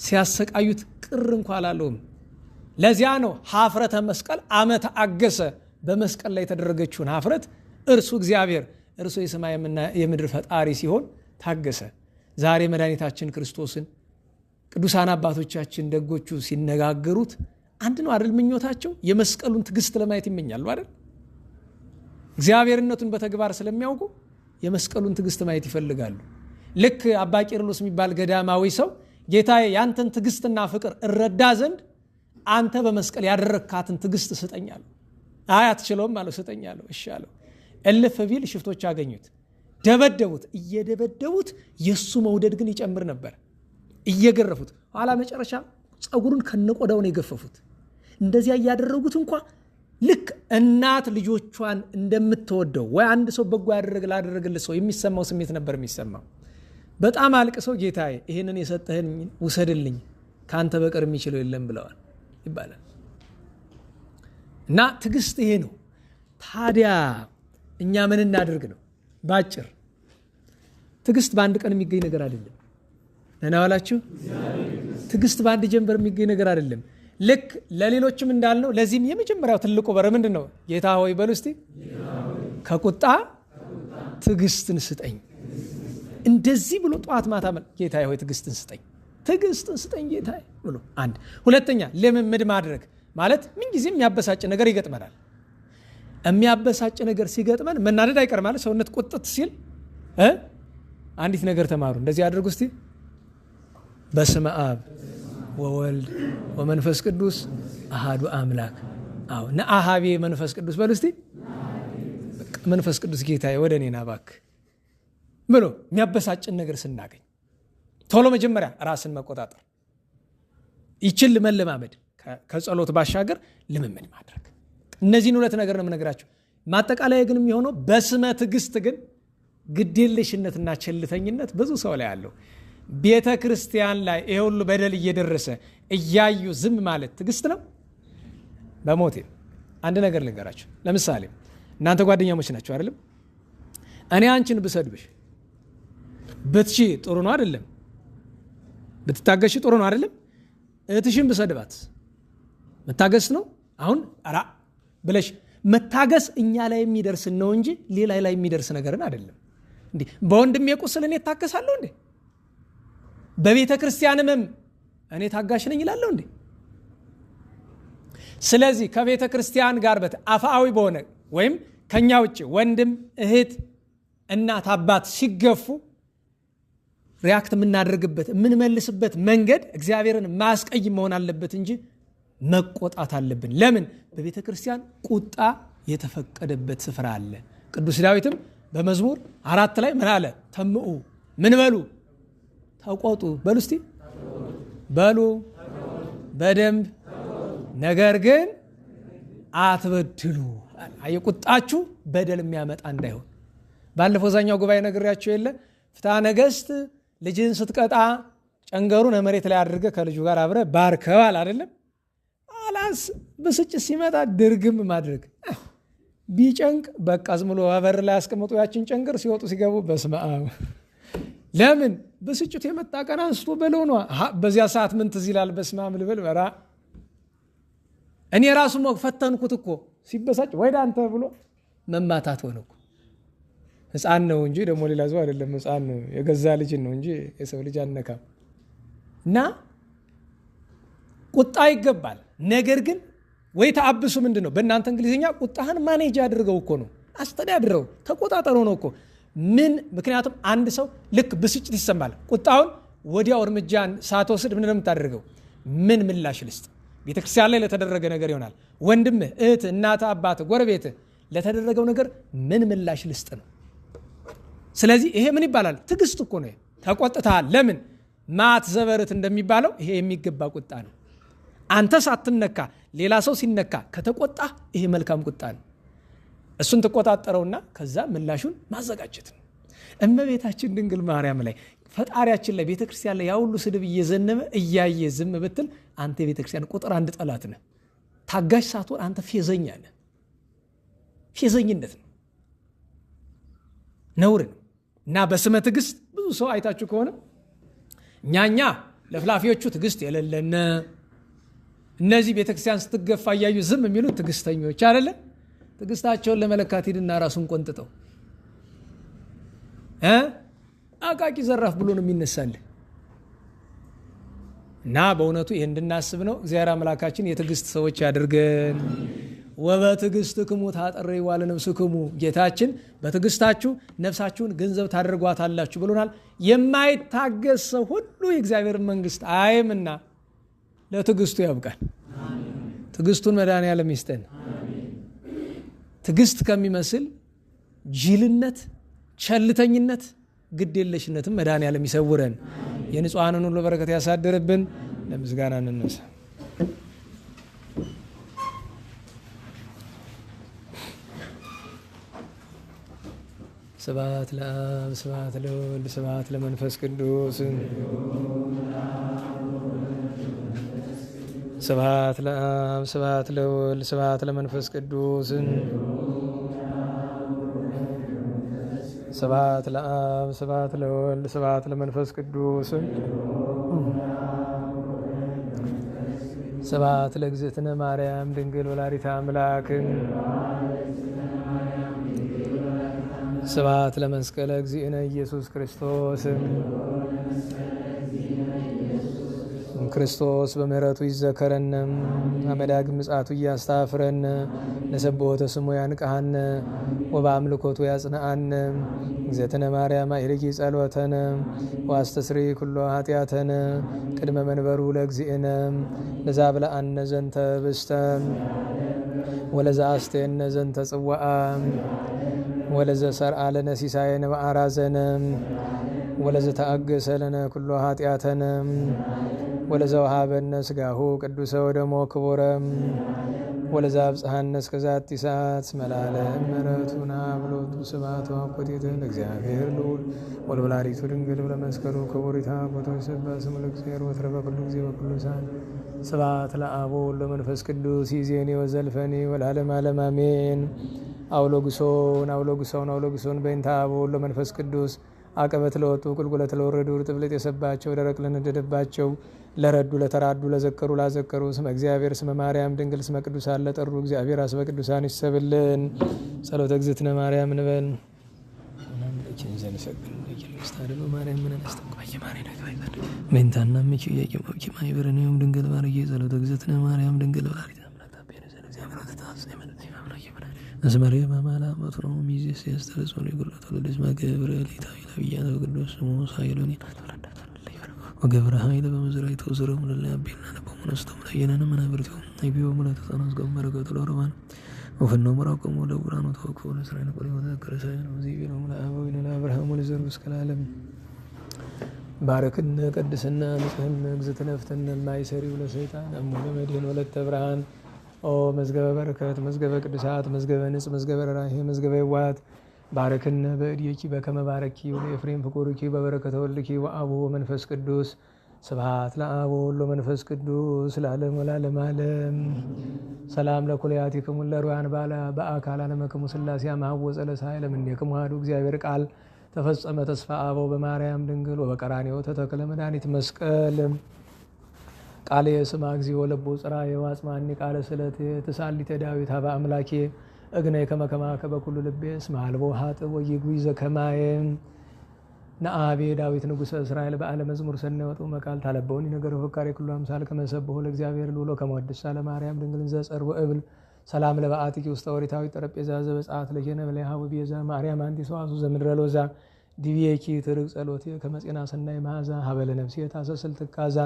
ሲያሰቃዩት ቅር እንኳ አላለውም። ለዚያ ነው ሀፍረተ መስቀል አመት አገሰ። በመስቀል ላይ የተደረገችውን ሀፍረት እርሱ እግዚአብሔር እርሱ የሰማይና የምድር ፈጣሪ ሲሆን ታገሰ። ዛሬ መድኃኒታችን ክርስቶስን ቅዱሳን አባቶቻችን ደጎቹ ሲነጋገሩት አንድ ነው አይደል? ምኞታቸው የመስቀሉን ትዕግስት ለማየት ይመኛሉ አይደል? እግዚአብሔርነቱን በተግባር ስለሚያውቁ የመስቀሉን ትዕግስት ማየት ይፈልጋሉ። ልክ አባ ቄርሎስ የሚባል ገዳማዊ ሰው ጌታዬ ያንተን ትዕግስትና ፍቅር እረዳ ዘንድ አንተ በመስቀል ያደረግካትን ትዕግስት ስጠኛለሁ። አይ አትችለውም አለው። ስጠኛለሁ። እሺ አለው። እልፍ ቢል ሽፍቶች አገኙት፣ ደበደቡት። እየደበደቡት የእሱ መውደድ ግን ይጨምር ነበር። እየገረፉት ኋላ መጨረሻ ፀጉሩን ከነቆዳው ነው የገፈፉት። እንደዚያ እያደረጉት እንኳ ልክ እናት ልጆቿን እንደምትወደው ወይ አንድ ሰው በጎ ላደረገለት ሰው የሚሰማው ስሜት ነበር የሚሰማው። በጣም አልቅሰው ጌታዬ ይህንን የሰጠህን ውሰድልኝ ከአንተ በቀር የሚችለው የለም ብለዋል ይባላል። እና ትዕግስት ይሄ ነው። ታዲያ እኛ ምን እናድርግ ነው ባጭር? ትዕግስት በአንድ ቀን የሚገኝ ነገር አይደለም። ነናዋላችሁ ትዕግስት በአንድ ጀንበር የሚገኝ ነገር አይደለም። ልክ ለሌሎችም እንዳልነው ለዚህም የመጀመሪያው ትልቁ በር ምንድን ነው? ጌታ ሆይ በሉ እስቲ ከቁጣ ትዕግስትን ስጠኝ። እንደዚህ ብሎ ጠዋት ማታ ጌታ ሆይ ትዕግስትን ስጠኝ፣ ትዕግስትን ስጠኝ ጌታ ብሎ አንድ። ሁለተኛ ልምምድ ማድረግ ማለት ምንጊዜም የሚያበሳጭ ነገር ይገጥመናል። የሚያበሳጭ ነገር ሲገጥመን መናደድ አይቀር ማለት ሰውነት ቁጥጥ ሲል አንዲት ነገር ተማሩ። እንደዚህ አድርጉ እስቲ። በስመ አብ ወወልድ ወመንፈስ ቅዱስ አሃዱ አምላክ። አዎ ነአሃቤ መንፈስ ቅዱስ በሉ እስቲ። መንፈስ ቅዱስ ጌታዬ ወደ እኔ ና እባክህ ብሎ የሚያበሳጭን ነገር ስናገኝ ቶሎ መጀመሪያ ራስን መቆጣጠር፣ ይችል መለማመድ፣ ከጸሎት ባሻገር ልምምድ ማድረግ። እነዚህን ሁለት ነገር ነው የምነግራቸው። ማጠቃለያ ግን የሚሆነው በስመ ትዕግስት ግን ግዴለሽነትና ቸልተኝነት ብዙ ሰው ላይ አለው። ቤተ ክርስቲያን ላይ ይሄ ሁሉ በደል እየደረሰ እያዩ ዝም ማለት ትዕግስት ነው? በሞቴ አንድ ነገር ልንገራቸው። ለምሳሌ እናንተ ጓደኛሞች ናቸው አይደለም? እኔ አንቺን ብሰድብሽ ብትሺ ጥሩ ነው አይደለም? ብትታገሽ ጥሩ ነው አይደለም? እህትሽን ብሰድባት መታገስ ነው? አሁን አራ ብለሽ መታገስ እኛ ላይ የሚደርስ ነው እንጂ ሌላ ላይ የሚደርስ ነገርን አይደለም። እንዴ በወንድሜ ቁስል እኔ ታገሳለሁ እንዴ? በቤተ ክርስቲያንም እኔ ታጋሽ ነኝ ይላለሁ እንዴ? ስለዚህ ከቤተ ክርስቲያን ጋር አፋዊ በሆነ ወይም ከኛ ውጭ ወንድም እህት እናት አባት ሲገፉ ሪያክት የምናደርግበት የምንመልስበት መንገድ እግዚአብሔርን ማስቀይም መሆን አለበት እንጂ መቆጣት አለብን። ለምን? በቤተ ክርስቲያን ቁጣ የተፈቀደበት ስፍራ አለ። ቅዱስ ዳዊትም በመዝሙር 4 ላይ ምን አለ? ተምኡ ምን በሉ? ተቆጡ በሉ እስቲ በሉ በደንብ ነገር ግን አትበድሉ። የቁጣችሁ በደል የሚያመጣ እንዳይሆን። ባለፈው ዛኛው ጉባኤ ነግሬያቸው የለ ፍትሐ ነገሥት ልጅን ስትቀጣ ጨንገሩን መሬት ላይ አድርገ ከልጁ ጋር አብረ ባርከዋል አይደለም? አላስ ብስጭት ሲመጣ ድርግም ማድረግ ቢጨንቅ በቃ ዝም ብሎ በር ላይ ያስቀምጡ ያችን ጨንገር ሲወጡ ሲገቡ በስመ አብ። ለምን? ብስጭት የመጣ ቀን አንስቶ በለው ነው። በዚያ ሰዓት ምን ትዝ ይላል? በስመ አብ ልበል በራ እኔ ራሱ ፈተንኩት እኮ ሲበሳጭ ወይዳ አንተ ብሎ መማታት ሆነ እኮ። ሕፃን ነው እንጂ ደግሞ ሌላ ሰው አይደለም። ሕፃን ነው የገዛ ልጅ ነው እንጂ የሰው ልጅ አነካም። እና ቁጣ ይገባል። ነገር ግን ወይ ተአብሱ ምንድን ነው? በእናንተ እንግሊዝኛ ቁጣህን ማኔጅ አድርገው እኮ ነው፣ አስተዳድረው፣ ተቆጣጠረው ነው እኮ። ምን ምክንያቱም አንድ ሰው ልክ ብስጭት ይሰማል፣ ቁጣውን ወዲያው እርምጃን ሳትወስድ ምን ነው የምታደርገው? ምን ምላሽ ልስጥ? ቤተክርስቲያን ላይ ለተደረገ ነገር ይሆናል። ወንድምህ፣ እህት፣ እናት፣ አባት፣ ጎረቤት ለተደረገው ነገር ምን ምላሽ ልስጥ ነው። ስለዚህ ይሄ ምን ይባላል? ትዕግስት እኮ ነው። ተቆጥተሃል። ለምን? ማት ዘበርት እንደሚባለው ይሄ የሚገባ ቁጣ ነው። አንተ ሳትነካ ሌላ ሰው ሲነካ ከተቆጣ ይሄ መልካም ቁጣ ነው። እሱን ተቆጣጠረውና ከዛ ምላሹን ማዘጋጀት ነው። እመቤታችን ድንግል ማርያም ላይ ፈጣሪያችን ላይ ቤተክርስቲያን ላይ ያውሉ ስድብ እየዘነበ እያየ ዝም ብትል አንተ የቤተክርስቲያን ቁጥር 1 ጠላት ነህ። ታጋሽ ሳትሆን አንተ ፌዘኛ ነህ። ፌዘኝነት ነው፣ ነውር ነው። እና በስመ ትዕግስት ብዙ ሰው አይታችሁ ከሆነ እኛኛ ለፍላፊዎቹ ትዕግስት የሌለነ እነዚህ ቤተክርስቲያን ስትገፋ እያዩ ዝም የሚሉት ትዕግስተኞች አይደለም። ትዕግስታቸውን ለመለካት ሂድና ራሱን ቆንጥጠው አቃቂ ዘራፍ ብሎ ነው የሚነሳልህ። እና በእውነቱ ይህ እንድናስብ ነው። እግዚአብሔር አምላካችን የትዕግስት ሰዎች ያድርገን። ወበትዕግስትክሙ ታጠርይዋ ለነፍስክሙ፣ ጌታችን በትዕግስታችሁ ነፍሳችሁን ገንዘብ ታደርጓታላችሁ ብሎናል። የማይታገስ ሰው ሁሉ የእግዚአብሔር መንግስት አይምና ለትዕግስቱ ያብቃል። ትዕግስቱን መድኃኔዓለም ይስጠን። ትዕግስት ከሚመስል ጅልነት፣ ቸልተኝነት፣ ግዴለሽነትም መድኃኔዓለም ይሰውረን። የንጹሐንን ሁሉ በረከት ያሳድርብን። ለምስጋና እንነሳ። ስብሐት ለአብ ስብሐት ለወልድ ስብሐት ለመንፈስ ቅዱስ ስብሐት ለአብ ስብሐት ለወልድ ስብሐት ለመንፈስ ቅዱስ ስብሐት ለአብ ስብሐት ለወልድ ስብሐት ለመንፈስ ቅዱስ ስብሐት ለእግዝእትነ ማርያም ድንግል ወላዲተ አምላክ ስብሐት ለመስቀለ እግዚእነ ኢየሱስ ክርስቶስ ክርስቶስ በምህረቱ ይዘከረን። አመዳግም ምጽአቱ እያስታፍረን። ለሰብሖተ ስሙ ያንቅሐን ወበአምልኮቱ ያጽንዓን። እግዝእትነ ማርያም አይርጊ ጸሎተነ ወአስተስሪ ኩሎ ኃጢአተነ ቅድመ መንበሩ ለእግዚእነ ለዛብልዐነ ዘንተ ህብስተ ወለዘአስተየነ ዘንተ ጽዋዓ ወለዘሰርዓ ለነ ሲሳየነ ወአራዘነ ወለዘተአገሰ ለነ ኩሎ ኃጢአተነ ወለዘወሃበነ ሥጋሁ ቅዱሰ ወደሞ ክቡረ ወለዘአብጽሐነ እስከ ዛቲ ሰዓት መላለም ምሕረቱና ብሎቱ ስብሐት ወአኮቴተ ለእግዚአብሔር ልዑል ወለወላዲቱ ድንግል ለመስቀሉ ክቡር ይትሐወቶ ይሰብሐ ስሙ ለእግዚአብሔር ወትረ በኩሉ ጊዜ በኩሉ ሰዓት ስብሐት ለአብ ወወልድ ወመንፈስ ቅዱስ ይእዜኒ ወዘልፈኒ ወለዓለመ ዓለም አሜን። አውሎግሶን አውሎግሶን አውሎግሶን በእንተ አብ ወወልድ ወመንፈስ ቅዱስ አቀበት ለወጡ ቁልቁለት ለወረዱ ርጥብልጥ የሰባቸው ደረቅ ለነደደባቸው ለረዱ ለተራዱ ለዘከሩ ላዘከሩ ስመ እግዚአብሔር ስመ ማርያም ድንግል ስመ ቅዱሳን ለጠሩ እግዚአብሔር አስበ ቅዱሳን ይሰብልን። ጸሎተ እግዝእትነ ማርያም እንበል። ሜንታና ምቹ የቂሞቂ ማይበረኔም ድንግል ባርጌ ጸሎተ እግዝእትነ ማርያም ድንግል ባርጌ አስመሬ በማላ መጥሮ ሚዜስ ያስተረጾን ይጉላቱ ለድስማ ገብርኤል ኢታዊላ ብያተ ቅዱስ ስሙ ሳይሎኒ ወገብረ ኃይለ በመዝራይ ተወዘረው ለላቢና ለበመነስተው ለየነነ መናብርቱ አይቢው ሙላተ ጻናስ ገመረገቱ ለሮማን ወፈነው መራቆሙ ለቁራኑ ተወከው ለእስራኤል ቆሪ ወዘከረ ሳይን ወዚህ ነው ለአበው ለአብርሃም ወለዘሩ እስከ ዓለም ባረክነ ቅድስና ንጽህና እግዝእትነ ፍትነ ማይሰሪው ለሰይጣን አሞነ መድህን ወለተ ብርሃን ኦ መዝገበ በረከት መዝገበ ቅዱሳት መዝገበ ንጽ መዝገበ ራሄ መዝገበ ይዋት ባረክነ በእድኪ በከመ ባረኪ ወለኤፍሬም ፍቁርኪ በበረከተ ወልድኪ ወአብ ወመንፈስ ቅዱስ ስብሐት ለአብ ወወልድ ወመንፈስ ቅዱስ ለዓለሙ ወለዓለመ ዓለም። ሰላም ለኩልያቲክሙ ለሩያን ባለ በአካል አለመክሙ ሥላሴ አማኅወፀ ለሳይለ እምኔክሙ አሐዱ እግዚአብሔር ቃል ተፈጸመ ተስፋ አበው በማርያም ድንግል ወበቀራንዮ ተተክለ መድኃኒት መስቀል ቃል የስማ እግዚኦ ለቦ ጽራ የዋጽማኒ ቃለ ስለት ተሳሊተ ዳዊት ሀበ አምላኬ እግነይ ከመከማከ በኩሉ ልቤ እስመ አልቦ ሀጥእ ወይጉይ ዘከማየ ነአቤ ዳዊት ንጉሠ እስራኤል በዓለ መዝሙር ሰናይ ወጡ መቃል ታለበውን ነገረ ፍካሬ ኩሉ አምሳል ከመሰብሖ ለእግዚአብሔር ልዑሎ ከመወድሳ ለማርያም ድንግል ዘጸር ወእብል ሰላም ለበአቲኪ ውስተ ኦሪታዊ ጠረጴዛ ዘበጽአት ለየነ በላይሃ ወቤዛ ማርያም አንቲ ሰዋሱ ዘምድረ ሎዛ ዲቤኪ ትርቅ ጸሎቴ ከመጼና ሰናይ መዓዛ ሀበለ ነፍሴ ታሰስል ትካዛ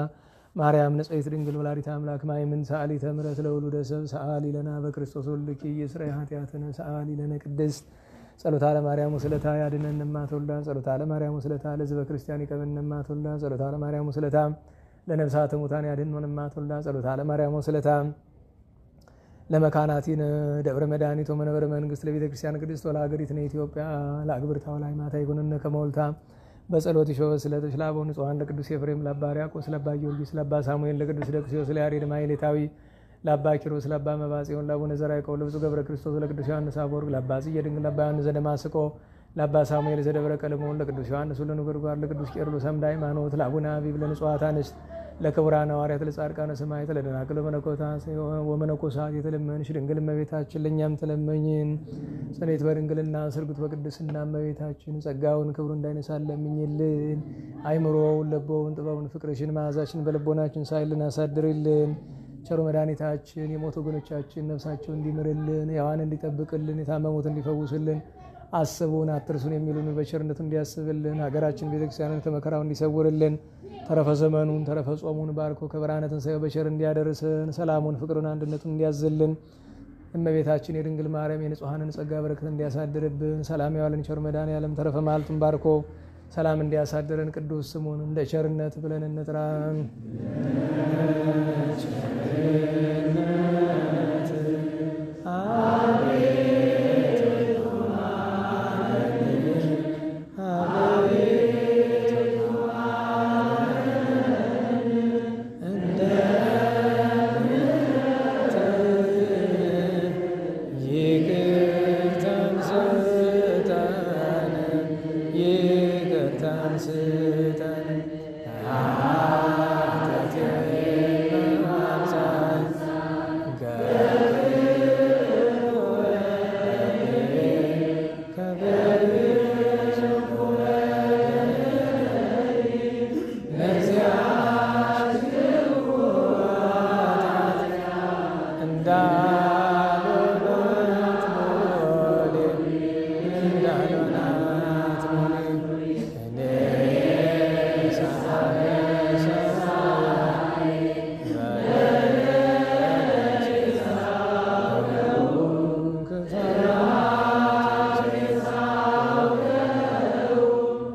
ማርያም ንጽሕት ድንግል ወላዲተ አምላክ ማይምን ሰአሊተ ምሕረት ለውሉደ ሰብ ሰአሊ ለነ በክርስቶስ ወልድኪ ይስረይ ኃጢአትነ ሰአሊ ለነ ቅድስት ጸሎታ ለማርያም ወስለታ ያድነን እማትወልዳ ጸሎታ ለማርያም ወስለታ ለሕዝበ ክርስቲያን ይቀበልን እማትወልዳ ጸሎታ ለማርያም ወስለታ ለነፍሳተ ሙታን ያድነን እማትወልዳ ጸሎታ ለማርያም ወስለታ ለመካናቲነ ደብረ መድኃኒት ወመንበረ መንግስት ለቤተ ክርስቲያን ቅድስት ወለሀገሪትነ ኢትዮጵያ ለአግብርታ ወላይ ማታ ይኩንነ ከመወልታ በጸሎት ይሾበ ስለተሽ ላበው ንጹሐን ለቅዱስ ኤፍሬም ለአባ ሕርያቆስ ለአባ ጊዮርጊስ ለአባ ሳሙኤል ለቅዱስ ደቅስዮስ ለያሬድ ማሕሌታዊ ለአባ ኪሮስ ለአባ መባጽዮን ለአቡነ ዘርዓ ያዕቆብ ለብፁዕ ገብረ ክርስቶስ ለቅዱስ ዮሐንስ አፈወርቅ ለአባ ጽጌ ድንግል ለአባ ዮሐንስ ዘደማስቆ ለአባ ሳሙኤል ዘደብረ ቀለሞን ለቅዱስ ዮሐንስ ወለነጎድጓድ ለቅዱስ ቄርሎስ አምደ ሃይማኖት ለአቡነ አቢብ ለንጹሐት አንስት ለክቡራን ሐዋርያት ለጻድቃነ ሰማዕታት ለደናግል ወመነኮሳት የተለመንሽ ድንግል እመቤታችን ለእኛም ተለመኝን። ጸኔት በድንግልና ስርጉት በቅድስና እመቤታችን ጸጋውን ክብሩ እንዳይነሳን ለምኝልን። አይምሮውን ለቦውን ጥበቡን ፍቅርሽን መዓዛችን በልቦናችን ሳይልን አሳድርልን። ቸሩ መድኃኒታችን የሞቱ ወገኖቻችን ነፍሳቸው እንዲምርልን፣ ሕያዋን እንዲጠብቅልን፣ የታመሙት እንዲፈውስልን፣ አስቡን አትርሱን የሚሉን በቸርነቱ እንዲያስብልን፣ ሀገራችን ቤተክርስቲያንን ከመከራው እንዲሰውርልን፣ ተረፈ ዘመኑን ተረፈ ጾሙን ባርኮ ከብርሃነ ትንሣኤው በቸር እንዲያደርስን፣ ሰላሙን ፍቅሩን አንድነቱን እንዲያዝልን፣ እመቤታችን የድንግል ማርያም የንጹሐንን ጸጋ በረከት እንዲያሳድርብን፣ ሰላም ያዋልን ቸር መድኃኔዓለም ተረፈ መዓልቱን ባርኮ ሰላም እንዲያሳድረን ቅዱስ ስሙን እንደ ቸርነት ብለን እንጥራ።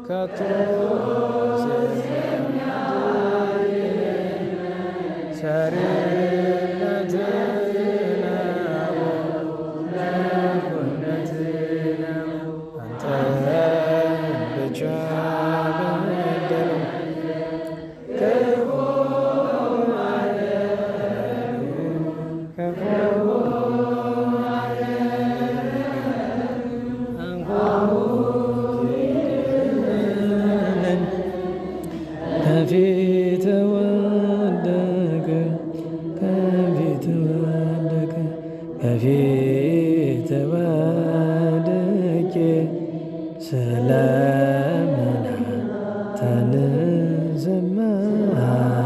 ከቶ ቸርነት ነው በጎነት ነው አንተ ብቻ በደሉ ክፉ ከፊት ወደቀ ከፊት ወደቀ ከፊት ወደቄ ስለምን ስማጽናትን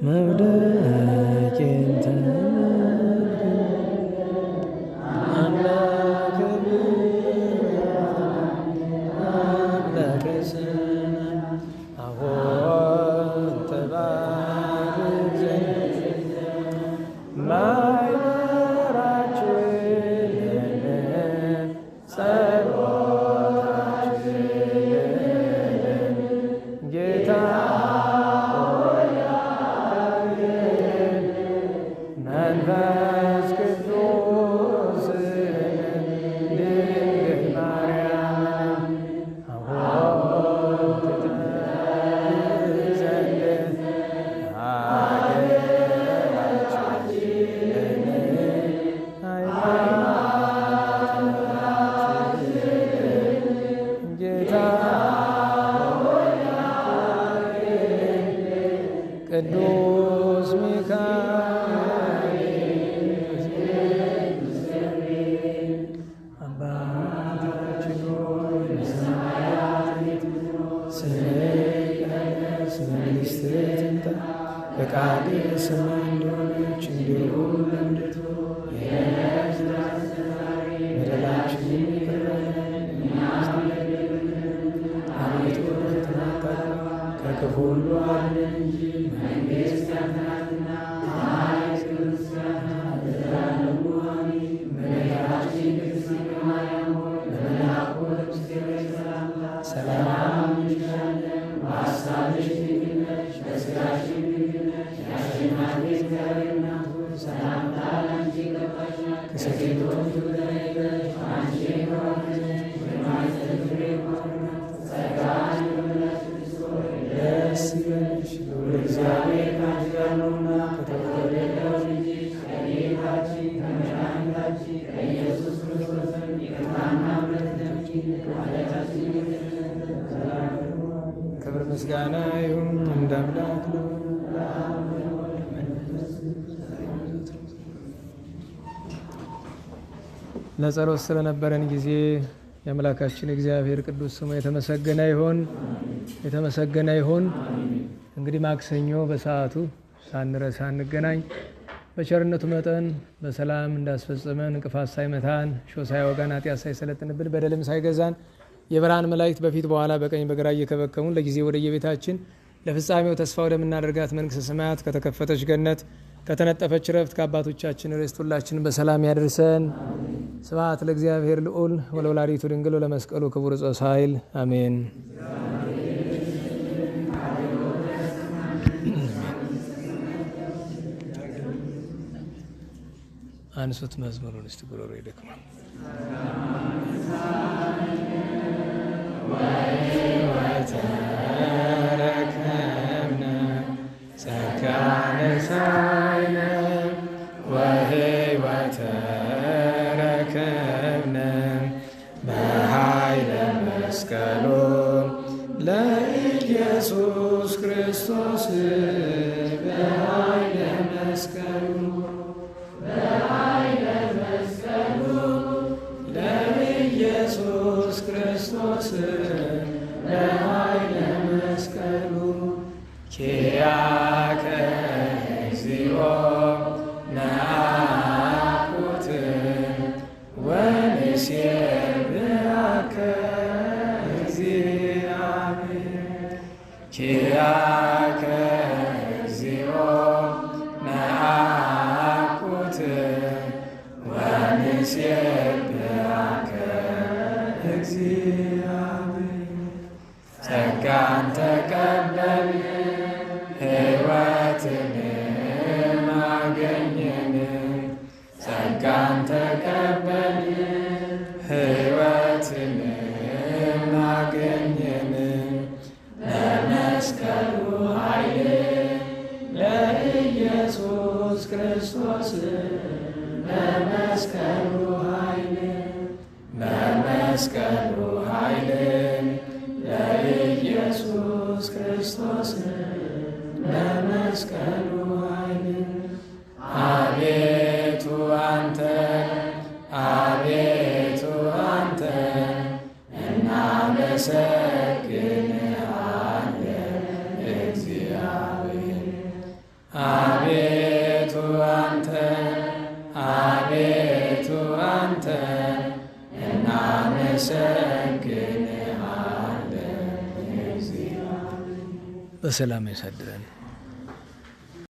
መውደቄን መንፈስ ቅዱስ ድንግል ማርያም አሁን ዘንድ ጌታ ቅዱስ ሚካኤል አባታችን ሆይ በሰማያት ስምህ ትምጣ፣ ፈቃድህ በሰማይ እንደሆነች እንዲሁም በምድር በደላችንን ይቅር በለን አቤቱ ወደ ፈተና አታግባን ከክፉ ሁሉ አድነን እንጂ መንግሥት ያንተ ናትና ኃይል ምስጋና ለዘላለሙ አሜን። እመቤታችን ቅድስት ድንግል ማርያም ሆይ በመልአኩ ቅዱስ ገብርኤል ሰላምታ ሰላም እንልሻለን። በሐሳብሽ ድንግል ነሽ፣ በሥጋሽም ድንግል ነሽ። የአሸናፊ እግዚአብሔር እናት ሆይ ሰላምታ ለአንቺ ይገባሻል። ከሴቶች ሁሉ ተለይተሽ አንቺ የተባረክሽ ነሽ፣ የማኅፀንሽ ፍሬ የተባረከ ጸጋን የተመላሽ ደስ ይበልሽ ልዑል እግዚአብሔር ከአንቺ ጋር ነውና ከተወደደው ልጅሽ ከጌታችን ከመድኃኒታችን ከኢየሱስ ክርስቶስ ዘንድ ይቅርታና ምሕረት ኃጢአታችንን ክብር ምስጋና ይሁን እንደ አምላክ ነው። ለጸሎት ስለነበረን ጊዜ የአምላካችን እግዚአብሔር ቅዱስ ስሙ የተመሰገነ ይሁን የተመሰገነ ይሁን። እንግዲህ ማክሰኞ በሰዓቱ ሳንረሳ እንገናኝ። በቸርነቱ መጠን በሰላም እንዳስፈጸመን እንቅፋት ሳይመታን ሾህ ሳይወጋን ኃጢአት ሳይሰለጥንብን በደልም ሳይገዛን የብርሃን መላእክት በፊት በኋላ በቀኝ በግራ እየከበከሙን ለጊዜ ወደ የቤታችን ለፍጻሜው ተስፋ ወደምናደርጋት መንግሥተ ሰማያት ከተከፈተች ገነት ከተነጠፈች ረፍት ከአባቶቻችን ርስት ሁላችንን በሰላም ያደርሰን። ስብሐት ለእግዚአብሔር ልዑል ወለወላዲቱ ድንግል ወለመስቀሉ ክቡር ዕፀ ኃይል አሜን። አንሱት መዝሙሩን እስቲ ጉሮሮ ይደክማል። ወተረከብነ ጸጋነ ሳይነ ወሕይወተ ረከብነ በኃይለ መስቀሉ ለኢየሱስ ክርስቶስ በኃይለ መስቀሉ ለኢየሱስ ክርስቶስ በኃይለ መስቀሉ ኪያከ እግዚኦ ነአኩት ወንሴብሐከ እግዚአብሔር ኪያከ እግዚኦ ነአኩት ወንሴብሐከ ጸጋን ተቀበል ሕይወትንም አገኘን። ጸጋን ተቀበል ሕይወትንም አገኘን። በመስቀሉ ኃይል ለኢየሱስ ክርስቶስ በመስቀሉ ኃይል በመስቀሉ ኃይል ለኢየሱስ ክርስቶስ በመስቀሉ ኃይል አቤቱ አንተ አቤቱ አንተ እናመሰግንሃለን እግዚአብሔር አቤቱ አንተ አቤቱ አንተ እናመሰግንሃለን እግዚአብሔር። በሰላም ያሳድረን።